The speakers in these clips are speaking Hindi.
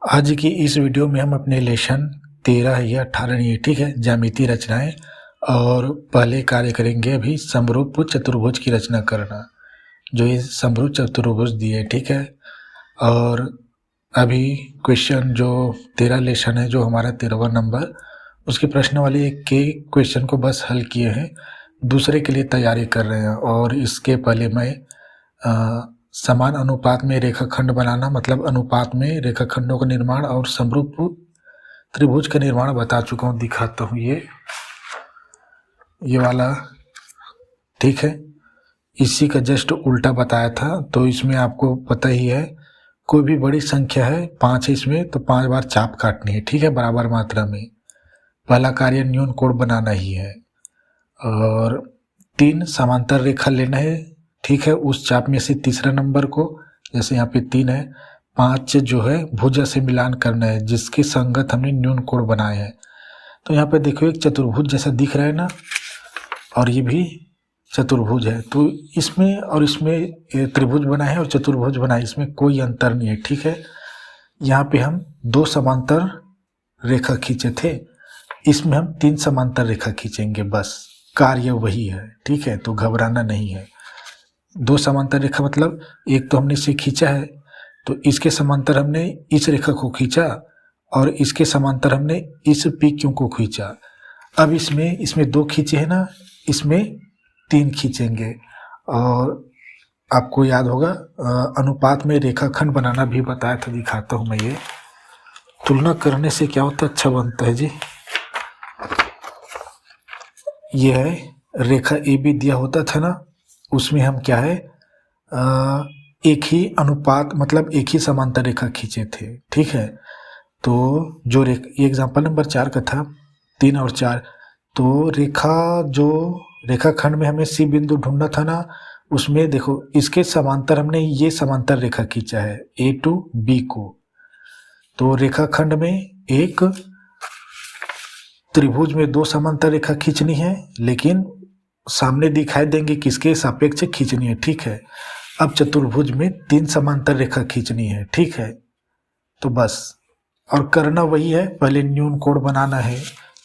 आज की इस वीडियो में हम अपने लेसन 13 या 18 नहीं, ठीक है, ज्यामितीय रचनाएं और पहले कार्य करेंगे अभी समरूप चतुर्भुज की रचना करना। जो ये समरूप चतुर्भुज दिए, ठीक है। और अभी क्वेश्चन जो 13 लेसन है, जो हमारा 13वां नंबर, उसके प्रश्न वाले एक के क्वेश्चन को बस हल किए हैं, दूसरे के लिए तैयारी कर रहे हैं। और इसके पहले मैं समान अनुपात में रेखाखंड बनाना, मतलब अनुपात में रेखाखंडों का निर्माण और समरूप त्रिभुज का निर्माण बता चुका हूँ। दिखाता हूँ ये वाला, ठीक है। इसी का जस्ट उल्टा बताया था। तो इसमें आपको पता ही है, कोई भी बड़ी संख्या है, 5 है इसमें, तो 5 बार चाप काटनी है, ठीक है, बराबर मात्रा में। पहला कार्य न्यून कोण बनाना ही है और 3 समांतर रेखा लेना है, ठीक है। उस चाप में से तीसरा नंबर को, जैसे यहाँ पे 3 है, 5 जो है भुजा से मिलान करना है, जिसके संगत हमने न्यून कोण बनाए हैं। तो यहाँ पे देखो एक चतुर्भुज जैसा दिख रहा है ना, और ये भी चतुर्भुज है। तो इसमें और इसमें त्रिभुज बना है और चतुर्भुज बना है, इसमें कोई अंतर नहीं है, ठीक है। यहाँ पे हम 2 समांतर रेखा खींचे थे, इसमें हम 3 समांतर रेखा खींचेंगे, बस कार्य वही है, ठीक है। तो घबराना नहीं है। 2 समांतर रेखा मतलब एक तो हमने इसे खींचा है, तो इसके समांतर हमने इस रेखा को खींचा और इसके समांतर हमने इस पी क्यू को खींचा। अब इसमें 2 खींचे हैं ना, इसमें 3 खींचेंगे। और आपको याद होगा अनुपात में रेखाखंड बनाना भी बताया था, दिखाता हूँ मैं। ये तुलना करने से क्या होता है, अच्छा बनता है जी। ये है रेखा ए बी दिया होता था ना, उसमें हम क्या है एक ही अनुपात, मतलब एक ही समांतर रेखा खींचे थे, ठीक है। तो जो एग्जाम्पल नंबर 4 का था, 3 और 4, तो रेखाखंड में हमें सी बिंदु ढूंढना था ना, उसमें देखो इसके समांतर हमने ये समांतर रेखा खींचा है ए टू बी को। तो रेखाखंड में एक त्रिभुज में 2 समांतर रेखा खींचनी है, लेकिन सामने दिखाई देंगे किसके सापेक्ष खींचनी है, ठीक है। अब चतुर्भुज में 3 समांतर रेखा खींचनी है, ठीक है। तो बस, और करना वही है, पहले न्यून कोण बनाना है,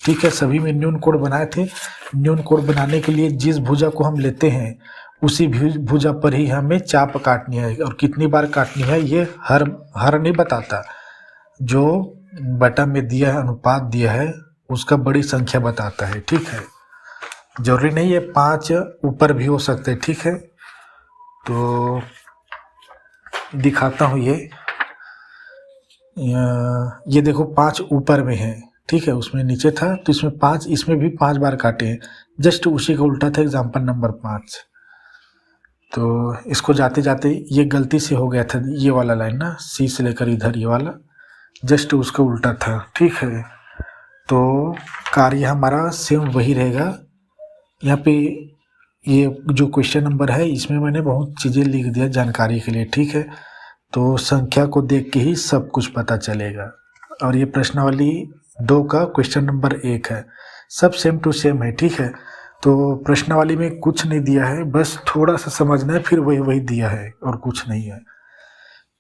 ठीक है। सभी में न्यून कोण बनाए थे। न्यून कोण बनाने के लिए जिस भुजा को हम लेते हैं, उसी भुजा पर ही हमें चाप काटनी है, और कितनी बार काटनी है ये हर नहीं बताता। जो बटा में दिया है, अनुपात दिया है, उसका बड़ी संख्या बताता है, ठीक है। जरूरी नहीं है 5 ऊपर भी हो सकते, ठीक है। तो दिखाता हूँ ये देखो 5 ऊपर में है, ठीक है, उसमें नीचे था, तो इसमें 5, इसमें भी 5 बार काटे हैं, जस्ट उसी का उल्टा था एग्जाम्पल नंबर 5। तो इसको जाते जाते ये गलती से हो गया था, ये वाला लाइन ना, सी से लेकर इधर ये वाला जस्ट उसका उल्टा था, ठीक है। तो कार्य हमारा सेम वही रहेगा। यहाँ पे ये जो क्वेश्चन नंबर है, इसमें मैंने बहुत चीज़ें लिख दिया जानकारी के लिए, ठीक है। तो संख्या को देख के ही सब कुछ पता चलेगा। और ये प्रश्नावली 2 का क्वेश्चन नंबर 1 है, सब सेम टू सेम है, ठीक है। तो प्रश्नावली में कुछ नहीं दिया है, बस थोड़ा सा समझना है, फिर वही दिया है और कुछ नहीं है।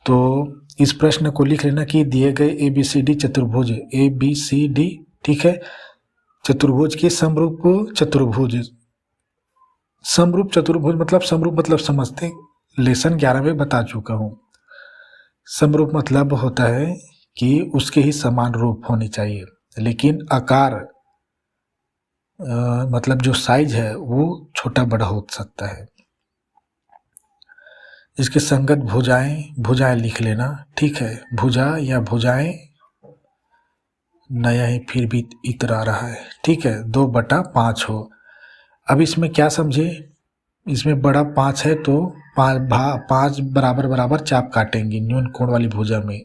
तो इस प्रश्न को लिख लेना कि दिए गए ABCD चतुर्भुज, ABCD, ठीक है, चतुर्भुज के समरूप चतुर्भुज। समरूप चतुर्भुज मतलब समरूप मतलब समझते, लेसन 11 में बता चुका हूँ। समरूप मतलब होता है कि उसके ही समान रूप होनी चाहिए, लेकिन आकार मतलब जो साइज है वो छोटा बड़ा हो सकता है। इसके संगत भुजाएं लिख लेना, ठीक है। भुजा या भुजाएं, नया ही फिर भी इतर आ रहा है, ठीक है, 2/5 हो। अब इसमें क्या समझे, इसमें बड़ा 5 है तो 5 बराबर बराबर चाप काटेंगे न्यून कोण वाली भुजा में।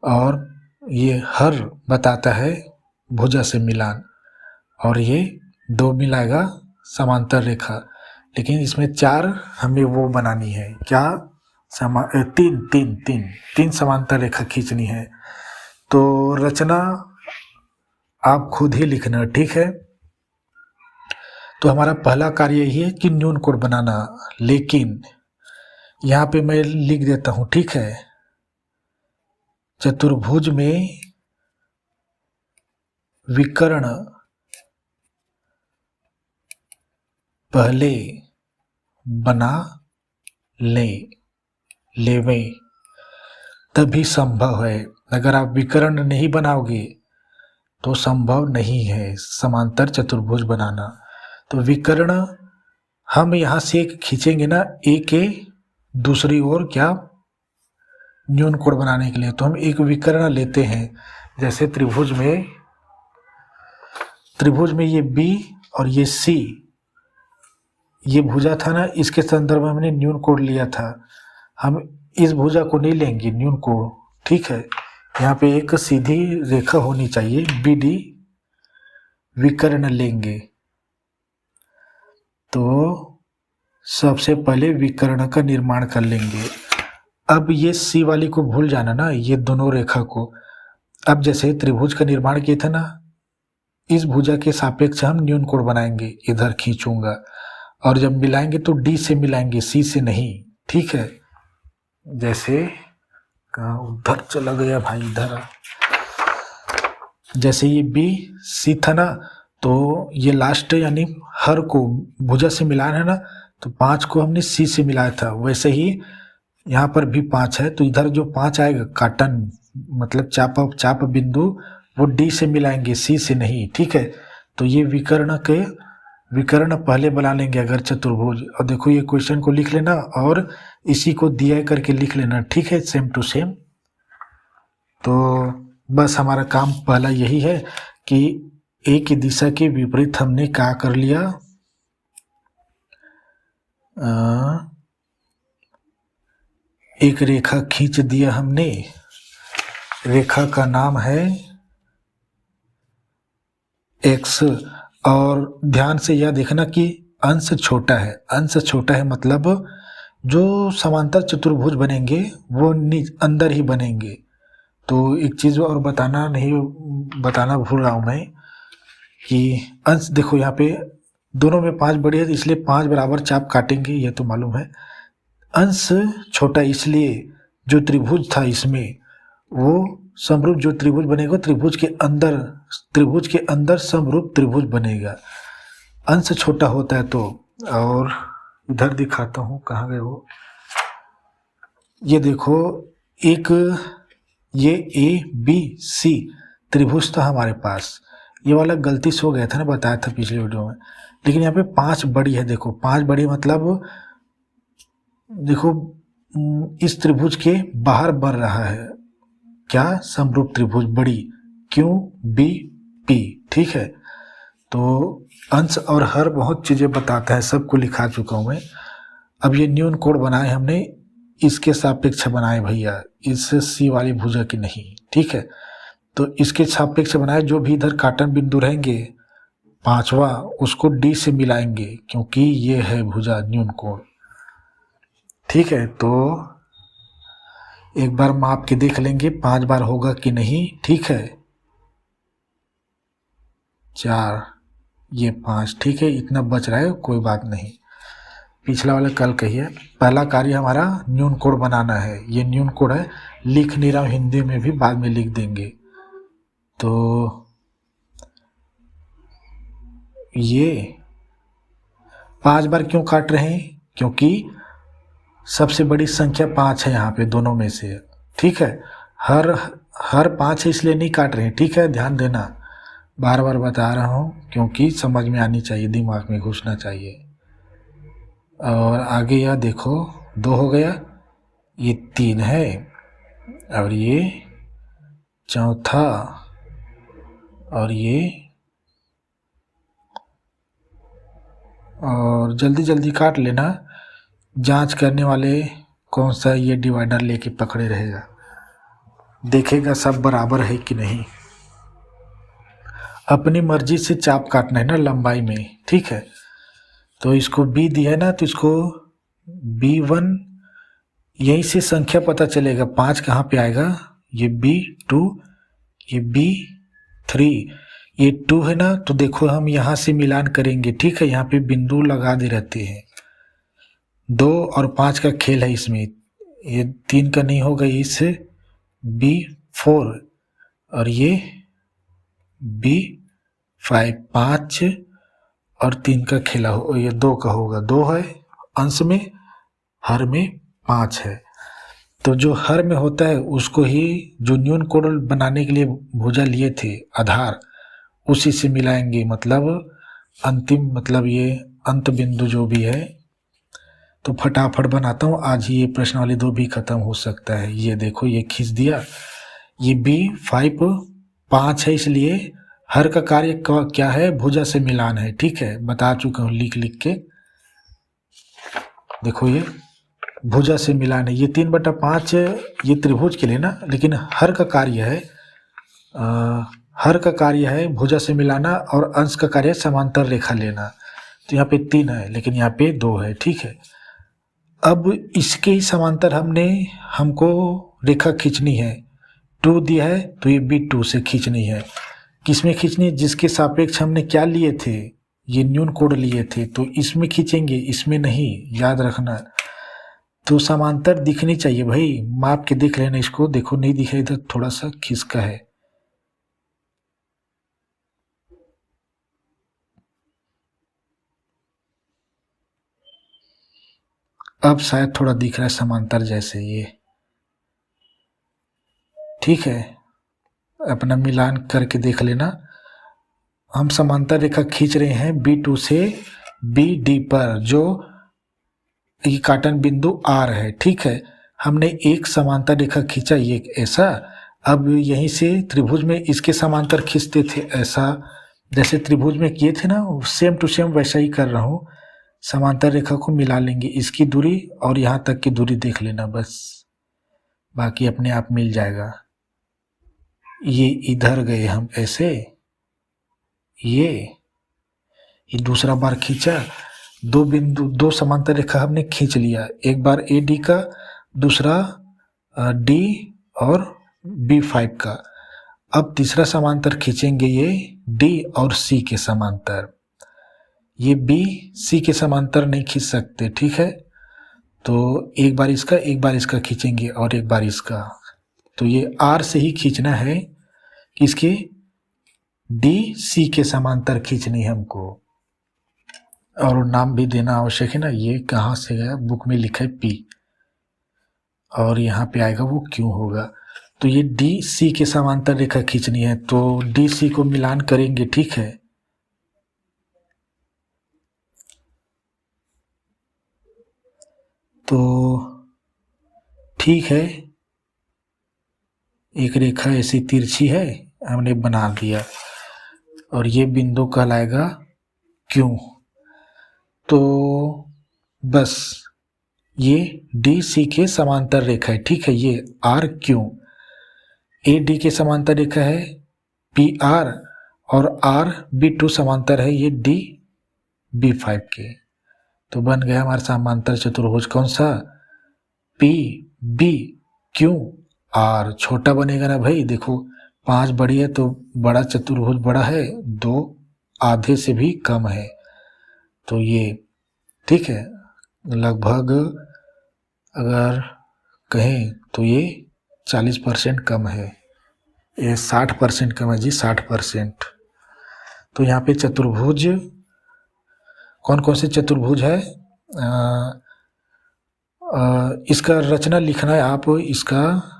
और ये हर बताता है भुजा से मिलान, और ये 2 मिलाएगा समांतर रेखा। लेकिन इसमें 4 हमें वो बनानी है, क्या, 3 समांतर रेखा खींचनी है। तो रचना आप खुद ही लिखना, ठीक है। तो हमारा पहला कार्य यही है कि न्यून कोण बनाना, लेकिन यहाँ पे मैं लिख देता हूँ, ठीक है। चतुर्भुज में विकर्ण पहले बना लेवे तभी संभव है। अगर आप विकर्ण नहीं बनाओगे तो संभव नहीं है समांतर चतुर्भुज बनाना। तो विकर्ण हम यहाँ से एक खींचेंगे ना, ए के दूसरी ओर क्या न्यून कोण बनाने के लिए, तो हम एक विकर्ण लेते हैं। जैसे त्रिभुज में ये बी और ये सी, ये भुजा था ना, इसके संदर्भ में हमने न्यून कोण लिया था। हम इस भुजा को नहीं लेंगे न्यून कोण, ठीक है। यहाँ पे एक सीधी रेखा होनी चाहिए, बी डी विकर्ण लेंगे। तो सबसे पहले विकर्ण का निर्माण कर लेंगे। अब ये सी वाली को भूल जाना ना, ये दोनों रेखा को। अब जैसे त्रिभुज का निर्माण किया था ना, इस भुजा के सापेक्ष हम न्यून कोण बनाएंगे, इधर खींचूंगा, और जब मिलाएंगे तो डी से मिलाएंगे, सी से नहीं, ठीक है। जैसे कहाँ उधर चला गया भाई, इधर। जैसे ये बी सी था ना, तो ये लास्ट यानी हर को भुजा से मिलाना है ना, तो 5 को हमने सी से मिलाया था। वैसे ही यहाँ पर भी 5 है, तो इधर जो 5 आएगा काटन मतलब चाप बिंदु, वो डी से मिलाएंगे, सी से नहीं, ठीक है। तो ये विकर्ण पहले बना लेंगे अगर चतुर्भुज। और देखो ये क्वेश्चन को लिख लेना और इसी को दिया करके लिख लेना, ठीक है, सेम टू सेम। तो बस हमारा काम पहला यही है कि ए की दिशा के विपरीत हमने क्या कर लिया, एक रेखा खींच दिया हमने। रेखा का नाम है एक्स। और ध्यान से यह देखना कि अंश छोटा है। अंश छोटा है मतलब जो समांतर चतुर्भुज बनेंगे वो अंदर ही बनेंगे। तो एक चीज़ और बताना भूल रहा हूँ मैं कि अंश देखो, यहाँ पे दोनों में 5 बड़ी है, इसलिए 5 बराबर चाप काटेंगे, ये तो मालूम है। अंश छोटा इसलिए जो त्रिभुज था इसमें, वो समरूप जो त्रिभुज बनेगा त्रिभुज के अंदर समरूप त्रिभुज बनेगा। अंश छोटा होता है तो। और इधर दिखाता हूँ, कहाँ गए वो, ये देखो, एक ये ए बी सी त्रिभुज था हमारे पास। ये वाला गलती से हो गया था ना, बताया था पिछले वीडियो में। लेकिन यहाँ पे 5 बड़ी है, देखो 5 बड़ी मतलब देखो इस त्रिभुज के बाहर बन रहा है क्या, समरूप त्रिभुज बड़ी, क्यू बी पी, ठीक है। तो अंश और हर बहुत चीज़ें बताता है, सबको लिखा चुका हूँ मैं। अब ये न्यून कोण बनाए हमने, इसके सापेक्ष बनाए भैया, इस सी वाली भुजा की नहीं, ठीक है। तो इसके सापेक्ष बनाए, जो भी इधर काटन बिंदु रहेंगे 5वां, उसको डी से मिलाएंगे क्योंकि ये है भुजा न्यून कोण, ठीक है। तो एक बार माप के देख लेंगे 5 बार होगा कि नहीं, ठीक है। 4, ये 5, ठीक है। इतना बच रहा है, कोई बात नहीं, पिछला वाला कल कहिए। पहला कार्य हमारा न्यून कोण बनाना है। ये न्यून कोण है, लिख नहीं रहा हूँ, हिंदी में भी बाद में लिख देंगे। तो ये 5 बार क्यों काट रहे हैं, क्योंकि सबसे बड़ी संख्या 5 है यहाँ पे दोनों में से, ठीक है। हर 5 है इसलिए नहीं काट रहे हैं, ठीक है, ध्यान देना, बार बार बता रहा हूँ क्योंकि समझ में आनी चाहिए, दिमाग में घुसना चाहिए। और आगे यह देखो 2 हो गया, ये 3 है, और ये चौथा, और ये, और जल्दी जल्दी काट लेना। जांच करने वाले कौन सा ये डिवाइडर लेके पकड़े रहेगा, देखेगा सब बराबर है कि नहीं। अपनी मर्जी से चाप काटना है ना लंबाई में, ठीक है। तो इसको बी दिया है ना, तो इसको B1, यहीं से संख्या पता चलेगा 5 कहाँ पे आएगा, ये B2, ये B3, ये 2 है ना। तो देखो हम यहाँ से मिलान करेंगे, ठीक है, यहाँ पे बिंदु लगा दे रहते हैं। 2 और 5 का खेल है इसमें, ये 3 का नहीं होगा, इससे 4 और ये B5 5 और 3 का खेला हो, ये 2 का होगा, 2 है अंश में, हर में 5 है। तो जो हर में होता है उसको ही जो न्यून कोडल बनाने के लिए भुजा लिए थे आधार, उसी से मिलाएंगे, मतलब अंतिम, मतलब ये अंत बिंदु जो भी है। तो फटाफट बनाता हूँ, आज ही ये प्रश्नावली 2 भी खत्म हो सकता है। ये देखो, ये खींच दिया, ये B5 5 है, इसलिए हर का कार्य क्या है, भुजा से मिलान है। ठीक है, बता चुका हूँ लिख लिख के। देखो ये भुजा से मिलान है, ये 3/5 ये त्रिभुज के लिए ना, लेकिन हर का कार्य है, हर का कार्य है भुजा से मिलाना, और अंश का कार्य है समांतर रेखा लेना। तो यहाँ पे 3 है, लेकिन यहाँ पे 2 है। ठीक है, अब इसके ही समांतर हमको रेखा खींचनी है। 2 दिया है तो ये B2 से खींचनी है। किसमें खींचनी है, जिसके सापेक्ष हमने क्या लिए थे, ये न्यून कोड लिए थे, तो इसमें खींचेंगे, इसमें नहीं, याद रखना। तो समांतर दिखनी चाहिए भाई, माप के देख लेना इसको। देखो नहीं दिखा, इधर थोड़ा सा खिसका है। अब शायद थोड़ा दिख रहा है समांतर जैसे ये। ठीक है, अपना मिलान करके देख लेना। हम समांतर रेखा खींच रहे हैं B2 से BD पर, जो ये काटन बिंदु R है। ठीक है, हमने एक समांतर रेखा खींचा, ये ऐसा। अब यहीं से त्रिभुज में इसके समांतर खींचते थे, ऐसा जैसे त्रिभुज में किए थे ना, सेम टू सेम वैसा ही कर रहा हूँ। समांतर रेखा को मिला लेंगे, इसकी दूरी और यहाँ तक की दूरी देख लेना बस, बाकी अपने आप मिल जाएगा। ये इधर गए हम ऐसे, ये दूसरा बार खींचा, 2 बिंदु, 2 समांतर रेखा हमने खींच लिया, एक बार AD का, दूसरा D और B5 का। अब तीसरा समांतर खींचेंगे, ये D और C के समांतर। ये B C के समांतर नहीं खींच सकते। ठीक है, तो एक बार इसका, एक बार इसका खींचेंगे और एक बार इसका। तो ये R से ही खींचना है, किसके, D C के समांतर खींचनी है हमको। और नाम भी देना आवश्यक है ना, ये कहाँ से गया, बुक में लिखा है P, और यहाँ पे आएगा वो Q होगा। तो ये DC के समांतर रेखा खींचनी है, तो DC को मिलान करेंगे। ठीक है, तो ठीक है, एक रेखा ऐसी तिरछी है, हमने बना दिया, और ये बिंदु कहलाएगा Q। तो बस ये DC के समांतर रेखा है। ठीक है, ये RQ, AD के समांतर रेखा है PR, और RB2 समांतर है ये DB5 के। तो बन गया हमारा समांतर चतुर्भुज कौन सा, PBQR। छोटा बनेगा ना भाई, देखो 5 बड़ी है तो बड़ा चतुर्भुज बड़ा है, 2 आधे से भी कम है, तो ये ठीक है, लगभग अगर कहें तो ये 40% कम है, ये 60% कम है जी, 60%। तो यहाँ पे चतुर्भुज, कौन कौन से चतुर्भुज है, इसका रचना लिखना है आप, इसका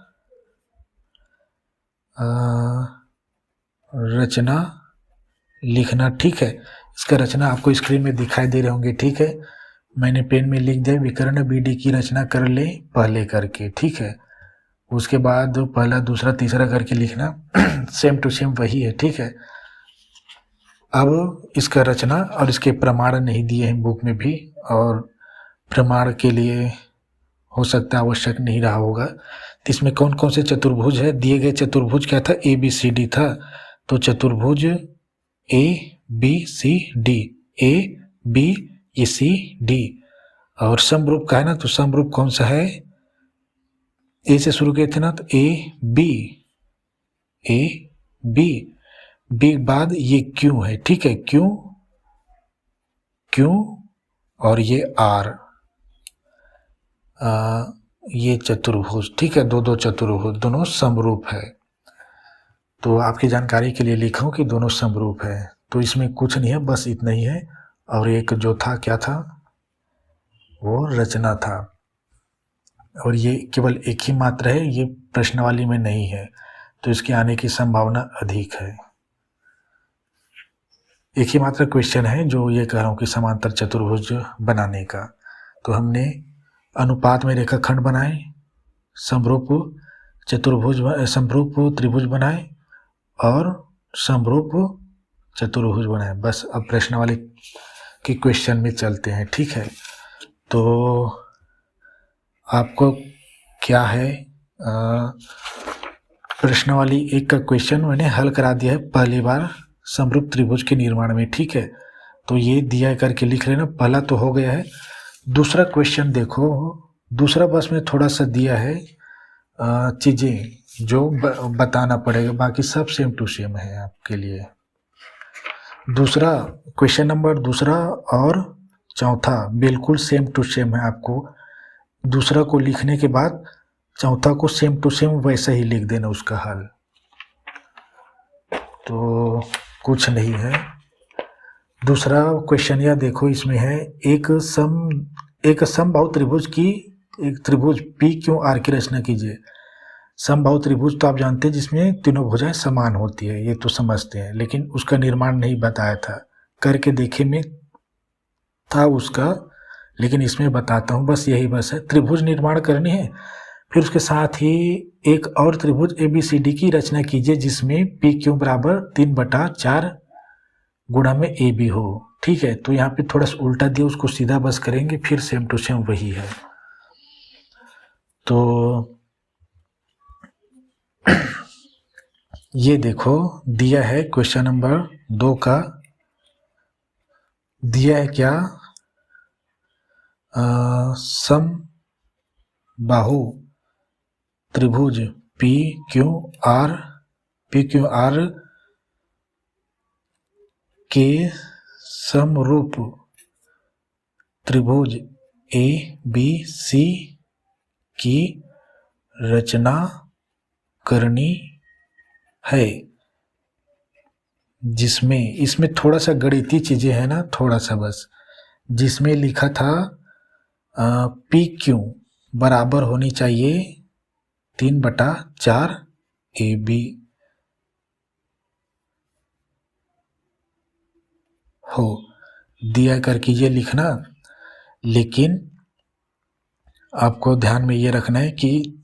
रचना लिखना। ठीक है, इसका रचना आपको स्क्रीन में दिखाई दे रहे होंगे। ठीक है, मैंने पेन में लिख दिया, विकर्ण BD की रचना कर ले पहले करके। ठीक है, उसके बाद पहला दूसरा तीसरा करके लिखना, सेम टू सेम वही है। ठीक है, अब इसका रचना और इसके प्रमाण नहीं दिए हैं बुक में भी, और प्रमाण के लिए हो सकता है आवश्यक नहीं रहा होगा। तो इसमें कौन कौन से चतुर्भुज है, दिए गए चतुर्भुज क्या था, ABCD था। तो चतुर्भुज ABCD, AB ये CD, और समरूप का है ना, तो समरूप कौन सा है, A से शुरू किए थे ना, तो AB B बाद ये Q है। ठीक है, Q और ये R, ये चतुर्भुज। ठीक है, 2 चतुर्भुज दोनों समरूप है। तो आपकी जानकारी के लिए लिखा हूँ कि दोनों समरूप है। तो इसमें कुछ नहीं है, बस इतना ही है। और एक जो था क्या था, वो रचना था। और ये केवल एक ही मात्रा है, ये प्रश्नावली में नहीं है, तो इसके आने की संभावना अधिक है। एक ही मात्र क्वेश्चन है जो ये कह रहा हूँ कि समांतर चतुर्भुज बनाने का। तो हमने अनुपात में रेखाखंड बनाए, समरूप त्रिभुज बनाए और समरूप चतुर्भुज बनाए। बस अब प्रश्नावली के क्वेश्चन में चलते हैं, ठीक है। तो आपको क्या है, प्रश्नावली 1 का क्वेश्चन मैंने हल करा दिया है पहली बार समरूप त्रिभुज के निर्माण में, ठीक है। तो ये दिया करके लिख लेना, पहला तो हो गया है। दूसरा क्वेश्चन देखो, दूसरा बस में थोड़ा सा दिया है चीज़ें जो बताना पड़ेगा, बाकी सब सेम टू सेम है आपके लिए। दूसरा क्वेश्चन नंबर दूसरा और चौथा बिल्कुल सेम टू सेम है। आपको दूसरा को लिखने के बाद चौथा को सेम टू सेम वैसा ही लिख देना उसका हल, तो कुछ नहीं है। दूसरा क्वेश्चन यह देखो, इसमें है एक समबाहु त्रिभुज की, एक त्रिभुज पी क्यू आर की रचना कीजिए। समबाहु त्रिभुज तो आप जानते हैं जिसमें तीनों भुजाएं समान होती है, ये तो समझते हैं, लेकिन उसका निर्माण नहीं बताया था, करके देखे में था उसका, लेकिन इसमें बताता हूँ। बस यही बस है, त्रिभुज निर्माण करनी है। फिर उसके साथ ही एक और त्रिभुज ABCD की रचना कीजिए जिसमें PQ बराबर 3/4 गुणा में AB हो, ठीक है। तो यहाँ पे थोड़ा सा उल्टा दिया, उसको सीधा बस करेंगे, फिर सेम टू सेम वही है। तो ये देखो दिया है क्वेश्चन नंबर 2 का, दिया है क्या, समबाहु त्रिभुज PQR के समरूप त्रिभुज ABC की रचना करनी है, जिसमें इसमें थोड़ा सा गणितीय चीजें है ना, थोड़ा सा बस, जिसमें लिखा था PQ बराबर होनी चाहिए 3/4 AB हो, दिया करके ये लिखना। लेकिन आपको ध्यान में ये रखना है कि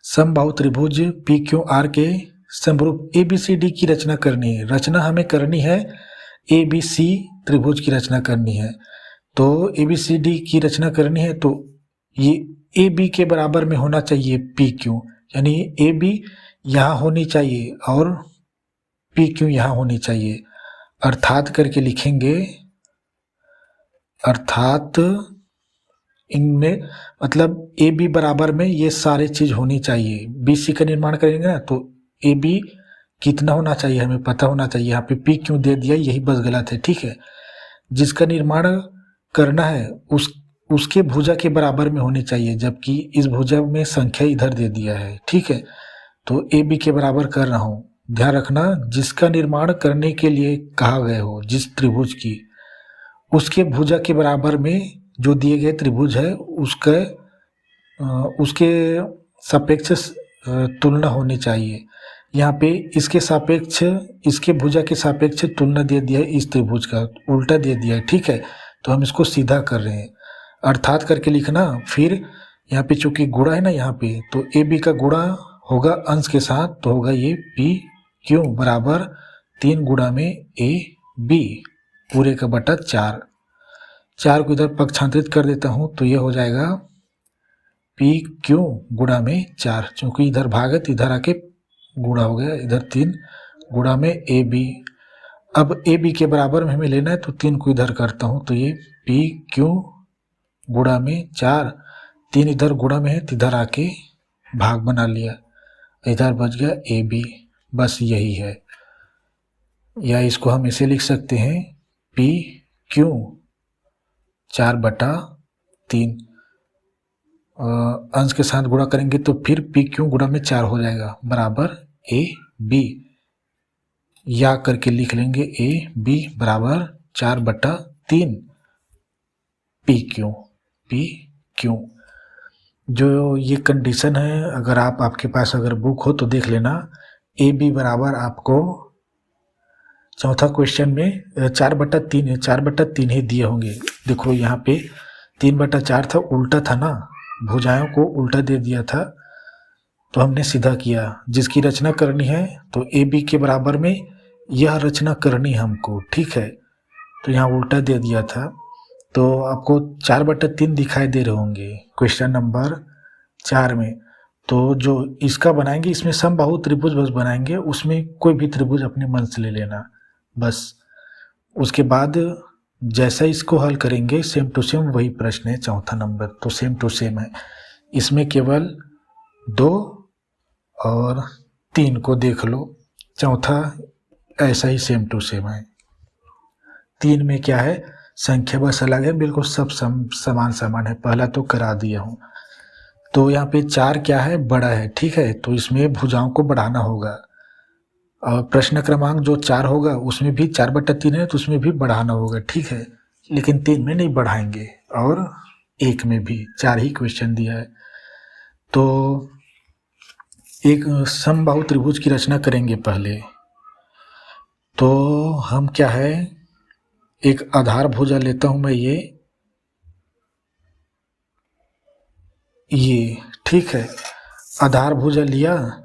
समबाहु त्रिभुज PQR के समरूप ABCD की रचना करनी है। रचना हमें करनी है ABC त्रिभुज की रचना करनी है। तो ABCD की रचना करनी है तो ये AB के बराबर में होना चाहिए PQ, यानी AB यहाँ होनी चाहिए और PQ यहाँ होनी चाहिए। अर्थात करके लिखेंगे, अर्थात इनमें मतलब AB बराबर में ये सारे चीज होनी चाहिए। BC का निर्माण करेंगे ना, तो AB कितना होना चाहिए हमें पता होना चाहिए। यहाँ पे PQ दे दिया, यही बस गलत है, ठीक है। जिसका निर्माण करना है उसके भुजा के बराबर में होनी चाहिए, जबकि इस भुजा में संख्या इधर दे दिया है, ठीक है। तो AB के बराबर कर रहा हूँ, ध्यान रखना, जिसका निर्माण करने के लिए कहा गया हो, जिस त्रिभुज की, उसके भुजा के बराबर में जो दिए गए त्रिभुज है उसके सापेक्ष तुलना होनी चाहिए। यहाँ पे इसके सापेक्ष, इसके भुजा के सापेक्ष तुलना दे दिया है, इस त्रिभुज का उल्टा दे दिया है, ठीक है। तो हम इसको सीधा कर रहे हैं, अर्थात करके लिखना। फिर यहाँ पे चूंकि गुणा है ना यहाँ पे, तो AB का गुणा होगा अंश के साथ, तो होगा ये PQ बराबर 3 गुणा में AB पूरे का बटा 4। 4 को इधर पक्षांतरित कर देता हूँ तो ये हो जाएगा PQ गुणा में 4, चूंकि इधर भाग है तो इधर आके गुणा हो गया, इधर 3 गुणा में AB। अब AB के बराबर में हमें लेना है तो 3 को इधर करता हूँ, तो ये PQ गुणा में 4, 3 इधर गुणा में है तो इधर आके भाग बना लिया, इधर बच गया AB। बस यही है, या इसको हम ऐसे लिख सकते हैं PQ 4/3, अंश के साथ गुणा करेंगे तो फिर PQ गुणा में 4 हो जाएगा बराबर AB। या करके लिख लेंगे ए बी बराबर 4/3 पी क्यू। जो ये कंडीशन है, अगर आपके पास अगर बुक हो तो देख लेना। ए बी बराबर आपको चौथा क्वेश्चन में 4/3 है, 4/3 ही दिए होंगे। देखो यहाँ पे 3/4 था, उल्टा था ना, भुजाओं को उल्टा दे दिया था, तो हमने सीधा किया। जिसकी रचना करनी है तो ए बी के बराबर में यह रचना करनी है हमको, ठीक है। तो यहाँ उल्टा दे दिया था, तो आपको 4/3 दिखाई दे रहे होंगे क्वेश्चन नंबर 4 में। तो जो इसका बनाएंगे, इसमें समबाहु त्रिभुज बस बनाएंगे, उसमें कोई भी त्रिभुज अपने मन से ले लेना बस। उसके बाद जैसा इसको हल करेंगे सेम टू सेम वही प्रश्न है चौथा नंबर, तो सेम टू सेम है। इसमें केवल 2 और 3 को देख लो, चौथा ऐसा ही सेम टू सेम है। 3 में क्या है, संख्या बस अलग है, बिल्कुल सब समान है। पहला तो करा दिया हूँ। तो यहाँ पे 4 क्या है, बड़ा है, ठीक है, तो इसमें भुजाओं को बढ़ाना होगा। और प्रश्न क्रमांक जो 4 होगा उसमें भी 4/3 है, तो उसमें भी बढ़ाना होगा, ठीक है। लेकिन 3 में नहीं बढ़ाएंगे, और 1 में भी 4 ही क्वेश्चन दिया है। तो एक समबाहु त्रिभुज की रचना करेंगे पहले। तो हम क्या है, एक आधार भुजा लेता हूं मैं, ये ठीक है, आधार भुजा लिया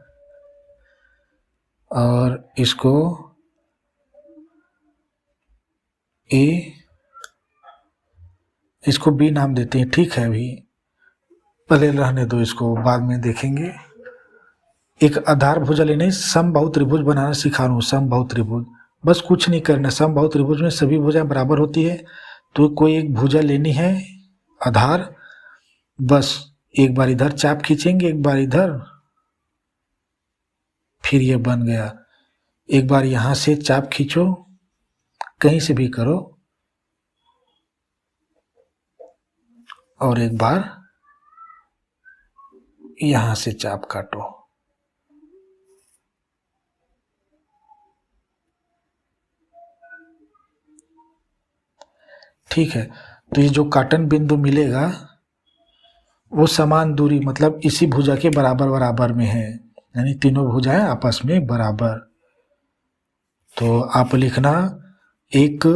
और इसको ए, इसको बी नाम देते हैं, ठीक है। अभी पहले रहने दो, इसको बाद में देखेंगे। एक आधार भुजा लेने, समबाहु त्रिभुज बनाना सिखा रहा हूँ। समबाहु त्रिभुज बस कुछ नहीं करना, समबाहु त्रिभुज में सभी भुजा बराबर होती है, तो कोई एक भुजा लेनी है आधार, बस एक बार इधर चाप खींचेंगे, एक बार इधर, फिर ये बन गया। एक बार यहां से चाप खींचो, कहीं से भी करो, और एक बार यहां से चाप काटो। ठीक है, तो ये जो काटन बिंदु मिलेगा वो समान दूरी, मतलब इसी भुजा के बराबर बराबर में है, यानी तीनों भुजाएं आपस में बराबर। तो आप लिखना, एक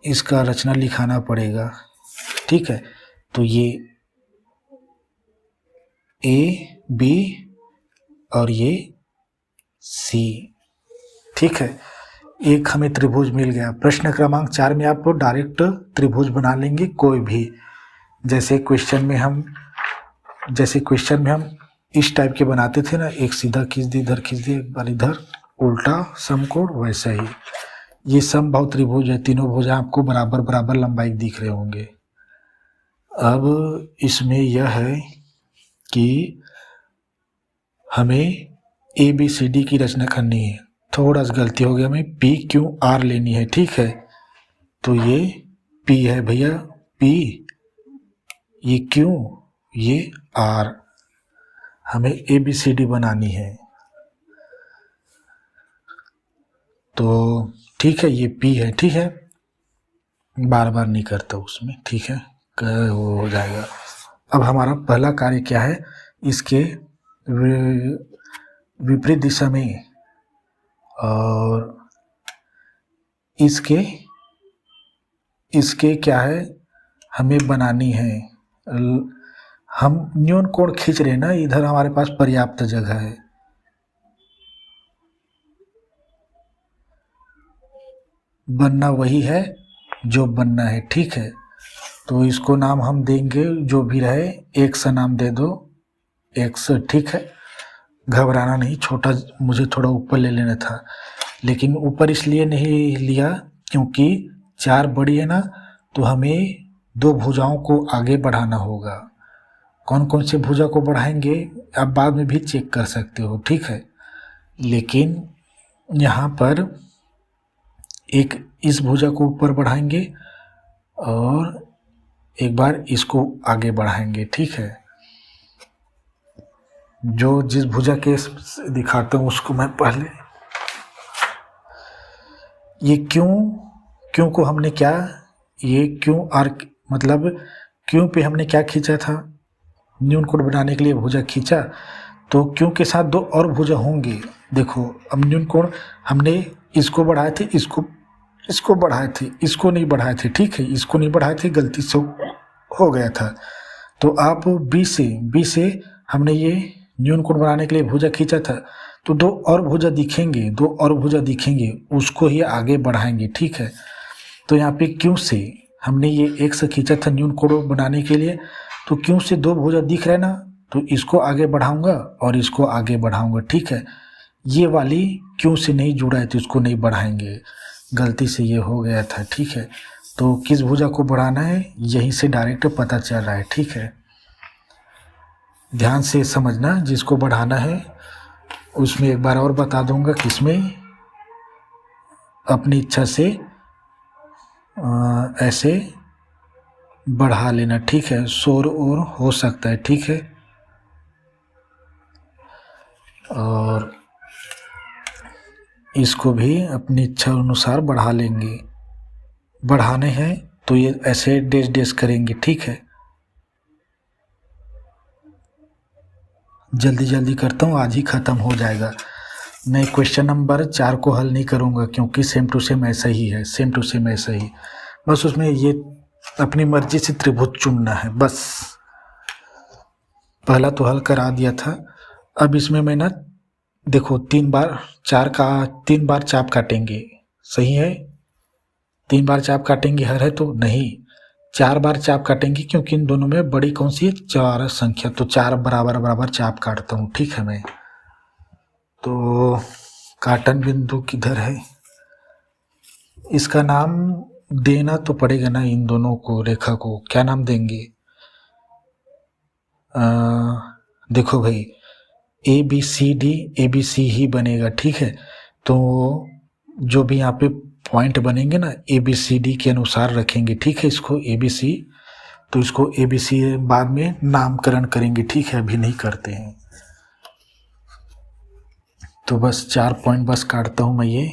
इसका रचना लिखाना पड़ेगा, ठीक है। तो ये ए बी और ये सी, ठीक है। एक हमें त्रिभुज मिल गया। प्रश्न क्रमांक 4 में आप डायरेक्ट त्रिभुज बना लेंगे कोई भी। जैसे क्वेश्चन में हम इस टाइप के बनाते थे ना, एक सीधा खींच दी, इधर खींच दी, एक बार इधर, उल्टा समकोण, वैसा ही ये समबाहु त्रिभुज है। तीनों भुजा आपको बराबर बराबर लंबाई दिख रहे होंगे। अब इसमें यह है कि हमें ए बी सी डी की रचना करनी है। थोड़ा सा गलती हो गया, हमें पी क्यू आर लेनी है, ठीक है। तो ये पी है भैया, पी, ये क्यू, ये आर, हमें ए बी सी डी बनानी है। तो ठीक है, ये पी है, ठीक है, बार बार नहीं करता उसमें, ठीक है, वो हो जाएगा। अब हमारा पहला कार्य क्या है, इसके विपरीत दिशा में और इसके क्या है, हमें बनानी है। हम न्यून कोण खींच रहे हैं ना, इधर हमारे पास पर्याप्त जगह है। बनना वही है जो बनना है, ठीक है। तो इसको नाम हम देंगे, जो भी रहे, एक्स नाम दे दो, एक्स, ठीक है। घबराना नहीं, छोटा मुझे थोड़ा ऊपर ले लेना था, लेकिन ऊपर इसलिए नहीं लिया क्योंकि 4 बड़ी है ना, तो हमें 2 भुजाओं को आगे बढ़ाना होगा। कौन कौन से भुजा को बढ़ाएंगे आप बाद में भी चेक कर सकते हो, ठीक है। लेकिन यहाँ पर एक इस भुजा को ऊपर बढ़ाएंगे और एक बार इसको आगे बढ़ाएंगे, ठीक है। जो जिस भुजा के दिखाता हूँ उसको मैं पहले ये क्यों को हमने क्या, ये क्यों आर मतलब क्यों पे हमने क्या खींचा था, न्यून कोण बनाने के लिए भुजा खींचा, तो क्यों के साथ दो और भुजा होंगे। देखो अब न्यून कोण हमने इसको बढ़ाए थे, इसको बढ़ाए थे, इसको नहीं बढ़ाए थे, ठीक है, इसको नहीं बढ़ाए थे, गलती से हो गया था। तो आप बी से हमने ये न्यून कोण बनाने के लिए भुजा खींचा था, तो दो और भुजा दिखेंगे, उसको ही आगे बढ़ाएंगे, ठीक है। तो यहाँ पे क्यों से हमने ये एक से खींचा था न्यून कोण बनाने के लिए, तो क्यों से दो भुजा दिख रहा है ना, तो इसको आगे बढ़ाऊंगा और इसको आगे बढ़ाऊंगा, ठीक है। ये वाली क्यों से नहीं जुड़ा है तो इसको नहीं बढ़ाएंगे, गलती से ये हो गया था, ठीक है। तो किस भुजा को बढ़ाना है यहीं से डायरेक्ट पता चल रहा है, ठीक है। ध्यान से समझना, जिसको बढ़ाना है उसमें एक बार और बता दूंगा, किसमें अपनी इच्छा से ऐसे बढ़ा लेना, ठीक है। शोर और हो सकता है, ठीक है। और इसको भी अपनी इच्छा अनुसार बढ़ा लेंगे, बढ़ाने हैं तो ये ऐसे डेश करेंगे, ठीक है। जल्दी करता हूँ, आज ही ख़त्म हो जाएगा। मैं क्वेश्चन नंबर 4 को हल नहीं करूँगा क्योंकि सेम टू सेम ऐसा ही है, बस उसमें ये अपनी मर्जी से त्रिभुज चुनना है, बस। पहला तो हल करा दिया था। अब इसमें मैं ना देखो 3 बार चाप काटेंगे, सही है। 3 बार चाप काटेंगे हर है तो नहीं, 4 बार चाप काटेंगे क्योंकि इन दोनों में बड़ी कौन सी है, 4 संख्या, तो 4 बराबर चाप काटता हूँ, ठीक है। मैं तो काटन बिंदु किधर है, इसका नाम देना तो पड़ेगा ना, इन दोनों को रेखा को क्या नाम देंगे। देखो भाई ABC ही बनेगा, ठीक है। तो जो भी यहाँ पे पॉइंट बनेंगे ना ABCD के अनुसार रखेंगे, ठीक है। इसको ABC, तो इसको ABC बाद में नामकरण करेंगे, ठीक है, अभी नहीं करते हैं। तो बस 4 पॉइंट बस काटता हूँ मैं, ये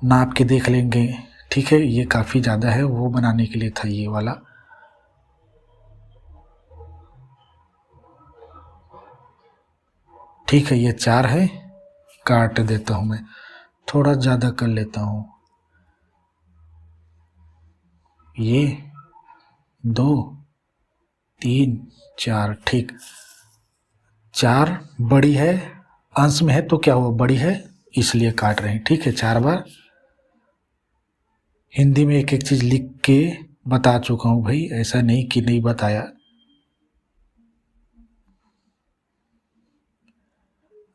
नाप के देख लेंगे, ठीक है। ये काफ़ी ज़्यादा है, वो बनाने के लिए था ये वाला। ठीक है, ये 4 है, काट देता हूँ मैं, थोड़ा ज़्यादा कर लेता हूँ। ये 2 3 4, ठीक। 4 बड़ी है, अंश में है तो क्या हुआ, बड़ी है इसलिए काट रहे हैं, ठीक है। 4 बार हिंदी में एक चीज़ लिख के बता चुका हूँ भाई, ऐसा नहीं कि नहीं बताया।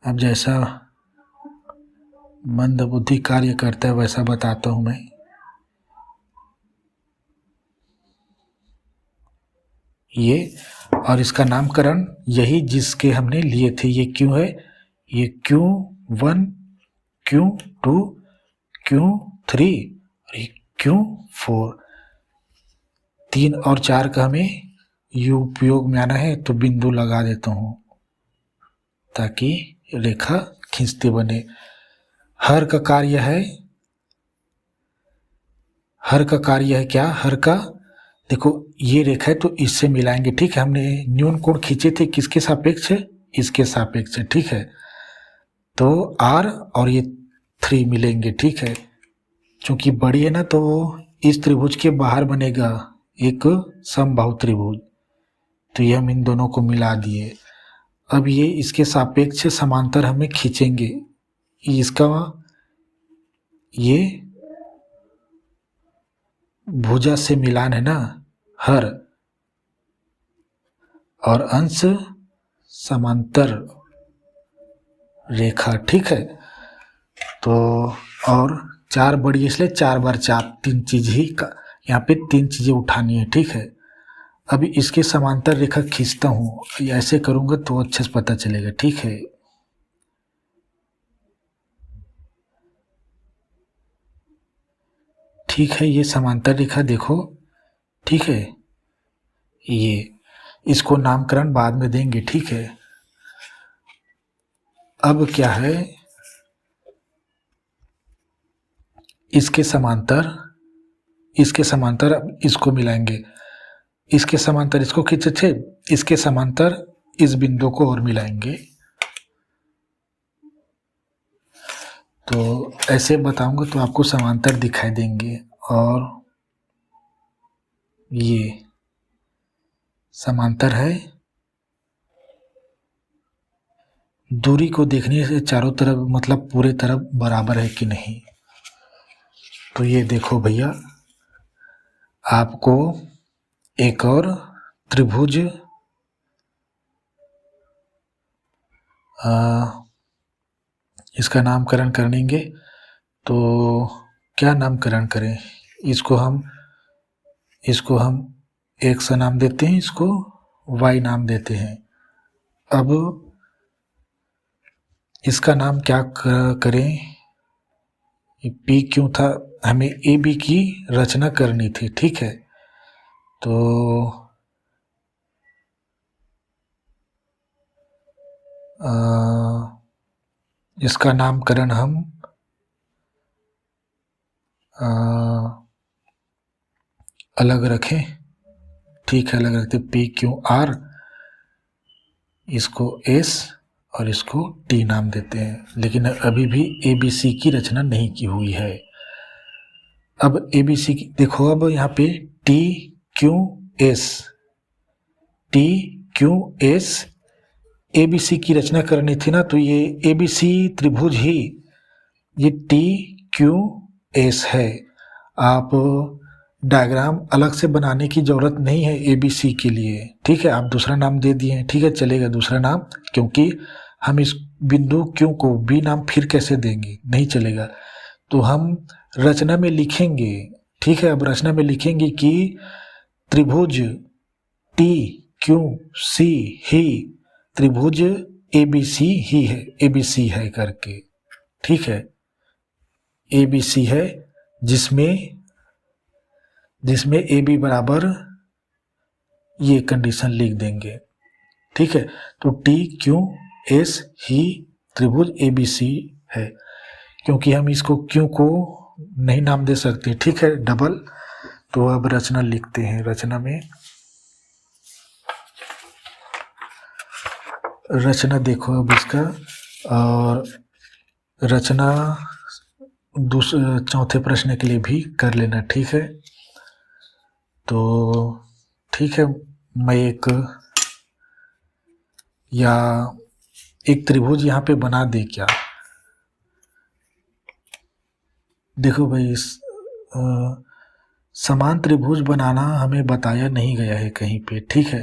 अब जैसा मंदबुद्धि कार्य करता है वैसा बताता हूँ मैं। ये और इसका नामकरण यही जिसके हमने लिए थे, ये क्यों है, ये Q1 Q2 Q3 और ये Q4, 3 और 4 का हमें उपयोग में आना है, तो बिंदु लगा देता हूँ ताकि रेखा खींचते बने। हर का कार्य है क्या, हर का देखो ये रेखा है तो इससे मिलाएंगे, ठीक है। हमने न्यून कोण खींचे थे किसके सापेक्ष, इसके सापेक्ष, ठीक है। तो R और ये 3 मिलेंगे, ठीक है। चूंकि बड़ी है ना तो इस त्रिभुज के बाहर बनेगा एक समबाहु त्रिभुज, तो ये हम इन दोनों को मिला दिए। अब ये इसके सापेक्ष समांतर हमें खींचेंगे, इसका ये भुजा से मिलान है ना, हर और अंश समांतर रेखा, ठीक है। तो और 4 बड़ी इसलिए 4 बार चाप, 3 चीज ही यहाँ पे 3 चीजें उठानी है, ठीक है। अभी इसके समांतर रेखा खींचता हूँ, ऐसे करूंगा तो अच्छे से पता चलेगा, ठीक है। ठीक है, ये समांतर रेखा देखो, ठीक है। ये इसको नामकरण बाद में देंगे, ठीक है। अब क्या है, इसके समांतर इसको मिलाएंगे, इसके समांतर इसको खींचे थे, इसके समांतर इस बिंदु को और मिलाएंगे। तो ऐसे बताऊंगा तो आपको समांतर दिखाई देंगे, और ये समांतर है। दूरी को देखने से चारों तरफ मतलब पूरे तरफ बराबर है कि नहीं। तो ये देखो भैया, आपको एक और त्रिभुज इसका नामकरण करेंगे। तो क्या नामकरण करें? इसको हम एक्स नाम देते हैं, इसको वाई नाम देते हैं। अब इसका नाम क्या करें? पी क्यों था? हमें ए बी की रचना करनी थी, ठीक है। तो इसका नामकरण हम अलग रखें, ठीक है, अलग रखते। पी क्यू आर, इसको एस और इसको टी नाम देते हैं। लेकिन अभी भी ए बी सी की रचना नहीं की हुई है। अब ए बी सी की देखो, अब यहाँ पे T Q S A B C की रचना करनी थी ना। तो ये ए बी सी त्रिभुज ही ये टी क्यू एस है। आप डायग्राम अलग से बनाने की ज़रूरत नहीं है ए बी सी के लिए, ठीक है। आप दूसरा नाम दे दिए, ठीक है, चलेगा दूसरा नाम, क्योंकि हम इस बिंदु क्यू को बी नाम फिर कैसे देंगे, नहीं चलेगा। तो हम रचना में लिखेंगे, ठीक है। अब रचना में लिखेंगे कि त्रिभुज टी क्यू सी ही त्रिभुज ए बी सी ही है, ए बी सी है करके, ठीक है। ए बी सी है जिसमें ए बी बराबर ये कंडीशन लिख देंगे, ठीक है। तो टी क्यू एस ही त्रिभुज ए बी सी है, क्योंकि हम इसको क्यू को नहीं नाम दे सकते, ठीक है, डबल। तो अब रचना लिखते हैं। रचना देखो अब इसका, और रचना चौथे प्रश्न के लिए भी कर लेना, ठीक है। तो ठीक है, मैं एक त्रिभुज यहाँ पे बना दे क्या? देखो भाई, समान त्रिभुज बनाना हमें बताया नहीं गया है कहीं पे, ठीक है।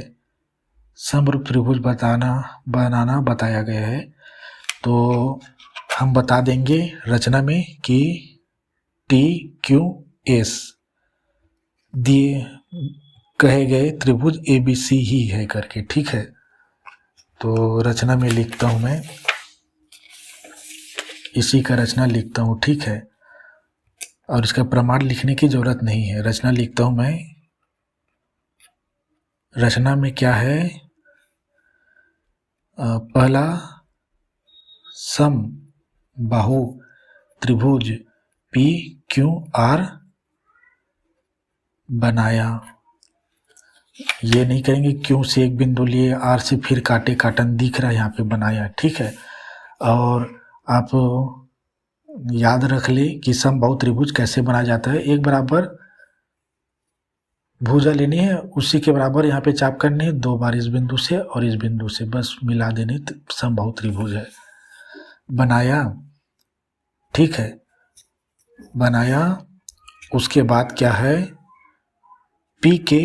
समरूप त्रिभुज बनाना बताया गया है। तो हम बता देंगे रचना में कि टी क्यू एस दिए कहे गए त्रिभुज ए बी सी ही है करके, ठीक है। तो रचना में लिखता हूँ मैं, इसी का रचना लिखता हूँ, ठीक है। और इसका प्रमाण लिखने की जरूरत नहीं है, रचना लिखता हूँ मैं। रचना में क्या है? पहला सम बाहु त्रिभुज पी क्यू आर बनाया। ये नहीं करेंगे क्यू से एक बिंदु लिए, आर से फिर काटन दिख रहा है यहाँ पे, बनाया, ठीक है। और आप याद रख ले कि समबाहु त्रिभुज कैसे बनाया जाता है। एक बराबर भुजा लेनी है, उसी के बराबर यहाँ पे चाप करनी है, 2 बार इस बिंदु से और इस बिंदु से, बस मिला देने, समबाहु त्रिभुज है। बनाया, ठीक है, बनाया। उसके बाद क्या है? पी के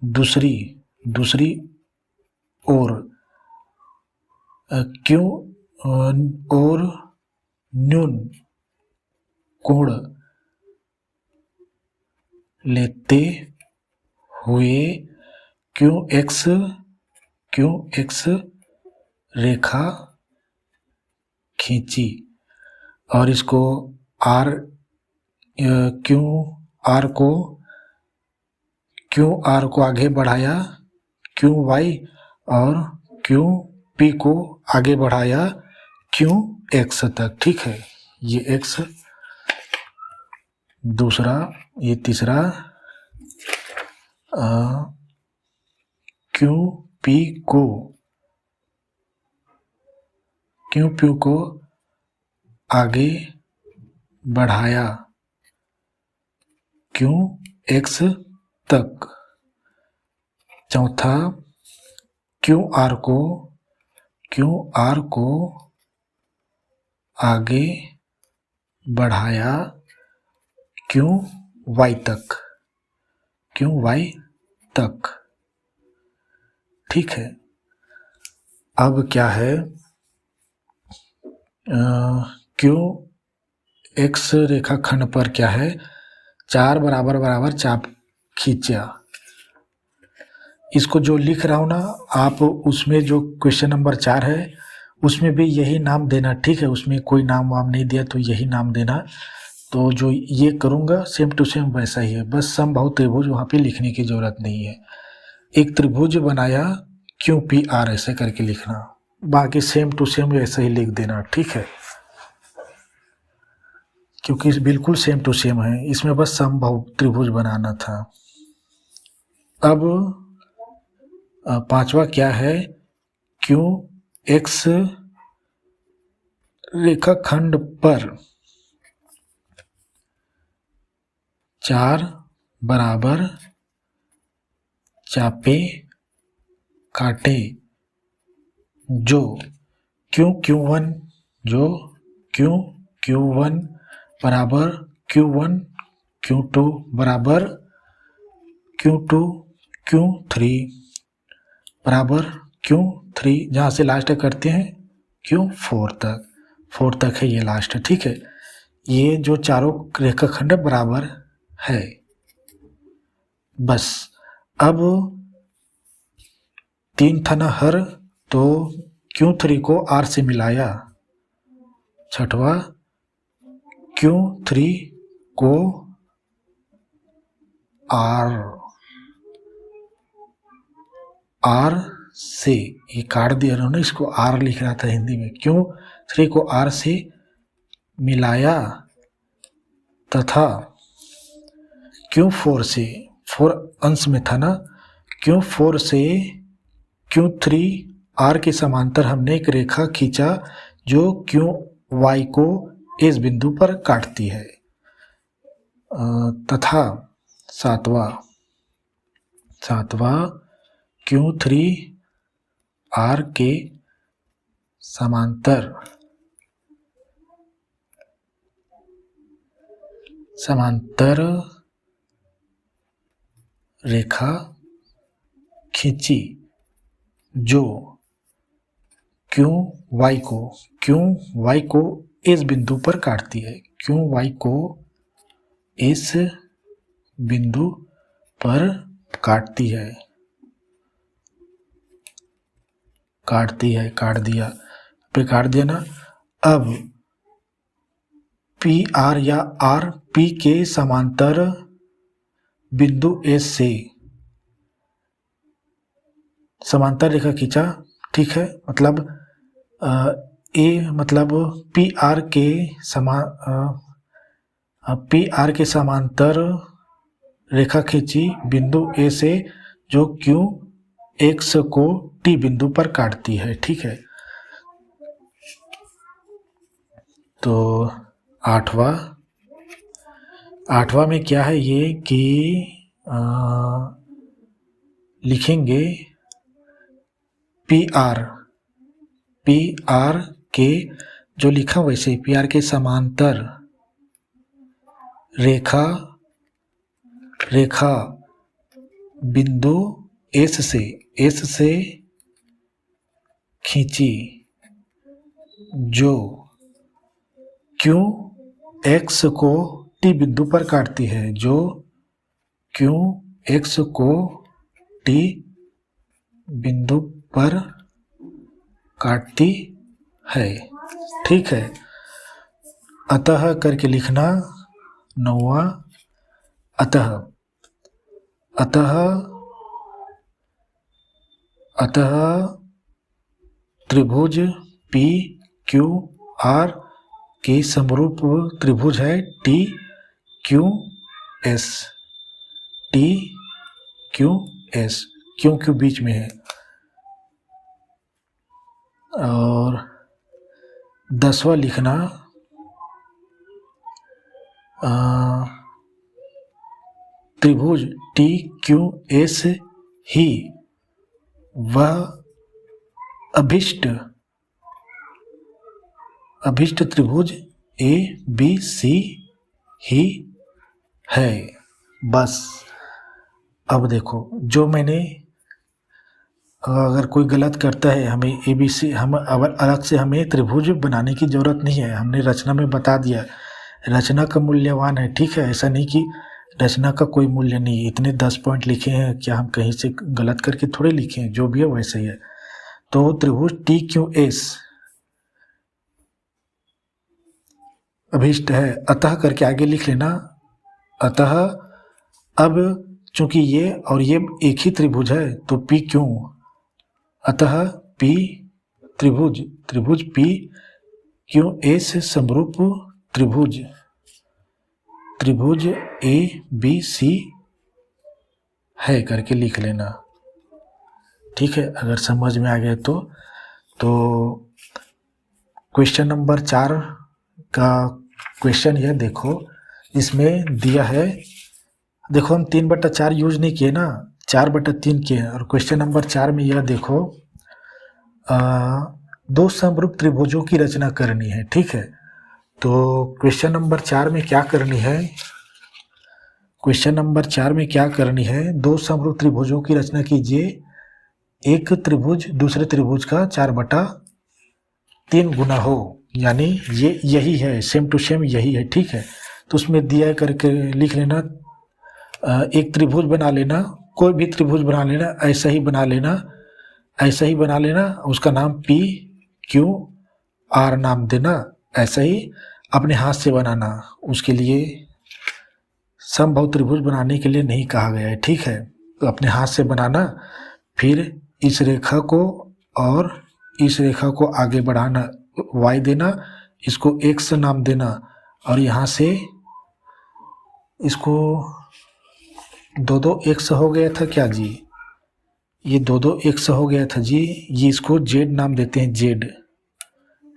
दूसरी ओर क्यों और न्यून कोण लेते हुए क्यू एक्स रेखा खींची, और इसको क्यू आर को आगे बढ़ाया, क्यू वाई और क्यू पी को आगे बढ़ाया क्यों एक्स तक, ठीक है। ये एक्स, दूसरा, ये तीसरा क्यों पी को, क्यों पी को आगे बढ़ाया क्यों एक्स तक। चौथा, क्यों आर को आगे बढ़ाया क्यों वाई तक, ठीक है। अब क्या है, क्यों एक्स रेखाखंड पर क्या है, 4 बराबर बराबर चाप खींचा। इसको जो लिख रहा हूँ ना आप, उसमें जो क्वेश्चन नंबर 4 है उसमें भी यही नाम देना, ठीक है। उसमें कोई नाम वाम नहीं दिया तो यही नाम देना। तो जो ये करूँगा सेम टू सेम वैसा ही है, बस समबाहु त्रिभुज वहाँ पे लिखने की ज़रूरत नहीं है। एक त्रिभुज बनाया क्यों पी आर ऐसे करके लिखना, बाकी सेम टू सेम ऐसे ही लिख देना, ठीक है। क्योंकि बिल्कुल सेम टू सेम है, इसमें बस समबाहु त्रिभुज बनाना था। अब पांचवा क्या है, क्यों एक्स रेखाखंड पर 4 बराबर चापे काटे जो क्यों Q1 बराबर Q1 Q2 बराबर Q2 Q3 बराबर Q3, जहाँ से लास्ट करते हैं Q4 तक है ये लास्ट, ठीक है। ये जो चारों रेखाखंड बराबर है, बस। अब 3 था ना हर, तो Q3 को R से मिलाया। छठवा, Q3 को R से, ये काट दिया उन्होंने, इसको R लिख रहा था हिंदी में। Q3 को R से मिलाया तथा Q4 से, 4 अंश में था ना, Q4 से Q3 R के समांतर हमने एक रेखा खींचा जो QY को इस बिंदु पर काटती है। तथा सातवां Q3 R के समांतर रेखा खींची जो QY को इस बिंदु पर काटती है, QY को इस बिंदु पर काट दिया ना। अब पी आर या आर पी के समांतर बिंदु एस से समांतर रेखा खींचा, ठीक है। मतलब ए मतलब पी आर के समांतर रेखा खींची बिंदु ए से जो क्यू एक्स को टी बिंदु पर काटती है, ठीक है। तो आठवां में क्या है ये कि लिखेंगे पी आर के, जो लिखा वैसे पी आर के समांतर रेखा बिंदु एस से खींची जो क्यू एक्स को टी बिंदु पर काटती है, जो क्यू एक्स को टी बिंदु पर काटती है, ठीक है। अतः करके लिखना। 9वां, अतः त्रिभुज पी क्यू आर की समरूप त्रिभुज है T Q S. T Q S, क्यों क्यों बीच में है। और 10वां लिखना त्रिभुज टी क्यू एस ही वह अभिष्ट त्रिभुज ए बी सी ही है। बस अब देखो, जो मैंने अगर कोई गलत करता है, हमें ए बी सी, हम अब अलग से हमें त्रिभुज बनाने की ज़रूरत नहीं है, हमने रचना में बता दिया, रचना का मूल्यवान है। ठीक है, ऐसा नहीं कि रचना का कोई मूल्य नहीं। इतने 10 पॉइंट लिखे हैं, क्या हम कहीं से गलत करके थोड़े लिखे हैं, जो भी है वैसे ही है। तो त्रिभुज टी क्यू एस अभिष्ट है, अतः करके आगे लिख लेना। अतः अब चूंकि ये और ये एक ही त्रिभुज है तो पी क्यों, अतः पी त्रिभुज पी क्यू एस समरूप त्रिभुज ए बी सी है करके लिख लेना। ठीक है, अगर समझ में आ गया तो क्वेश्चन नंबर 4 का क्वेश्चन यह देखो, इसमें दिया है, देखो हम 3/4 यूज नहीं किए ना, 4/3 किए हैं। और क्वेश्चन नंबर 4 में यह देखो, 2 समरूप त्रिभुजों की रचना करनी है। ठीक है, तो क्वेश्चन नंबर 4 में क्या करनी है, क्वेश्चन नंबर 4 में क्या करनी है, 2 समरूप त्रिभुजों की रचना कीजिए। एक त्रिभुज दूसरे त्रिभुज का 4/3 गुना हो, यानी ये यही है, सेम टू सेम यही है। ठीक है, तो उसमें दिया करके लिख लेना, एक त्रिभुज बना लेना, कोई भी त्रिभुज बना लेना, ऐसा ही बना लेना, उसका नाम पी क्यू आर नाम देना, ऐसा ही अपने हाथ से बनाना। उसके लिए समबाहु त्रिभुज बनाने के लिए नहीं कहा गया है। ठीक है, तो अपने हाथ से बनाना, फिर इस रेखा को और इस रेखा को आगे बढ़ाना, y देना, इसको x नाम देना, और यहाँ से इसको 2 x हो गया था क्या जी, ये 2 x हो गया था जी, ये इसको z नाम देते हैं, z।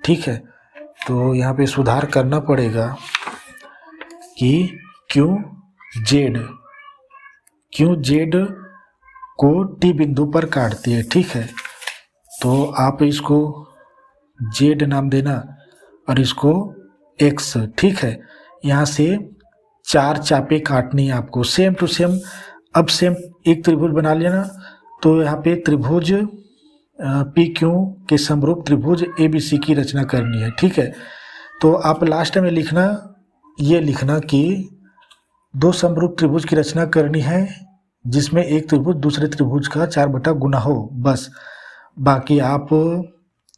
ठीक है, तो यहाँ पे सुधार करना पड़ेगा कि क्यों z को t बिंदु पर काटती है। ठीक है, तो आप इसको z नाम देना और इसको x। ठीक है, यहाँ से 4 चापे काटनी है आपको, सेम टू सेम। अब सेम एक त्रिभुज बना लेना, तो यहाँ पे त्रिभुज पी क्यू के समरूप त्रिभुज ए बी सी की रचना करनी है। ठीक है, तो आप लास्ट में लिखना, ये लिखना कि 2 समरूप त्रिभुज की रचना करनी है जिसमें एक त्रिभुज दूसरे त्रिभुज का 4 गुना हो। बस, बाकी आप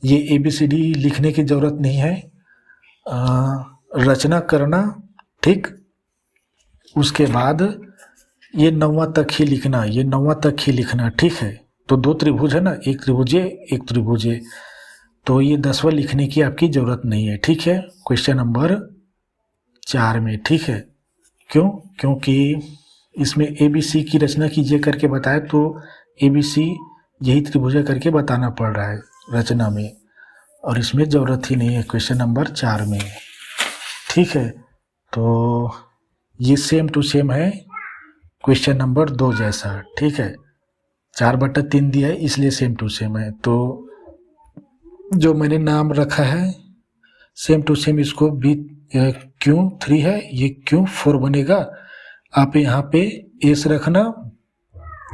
ये ABCD लिखने की ज़रूरत नहीं है, रचना करना। ठीक, उसके बाद ये 9वां तक ही लिखना, ठीक है। तो 2 त्रिभुज है ना, एक त्रिभुज है, तो ये 10वां लिखने की आपकी ज़रूरत नहीं है। ठीक है, क्वेश्चन नंबर 4 में। ठीक है, क्योंकि इसमें ABC की रचना कीजिए करके बताया, तो ABC यही त्रिभुज करके बताना पड़ रहा है रचना में, और इसमें ज़रूरत ही नहीं है क्वेश्चन नंबर 4 में। ठीक है, तो ये सेम टू सेम है क्वेश्चन नंबर 2 जैसा। ठीक है, 4/3 दिया है इसलिए सेम टू सेम है। तो जो मैंने नाम रखा है सेम टू सेम, इसको भी Q3 है, ये Q4 बनेगा। आप यहाँ पे एस रखना,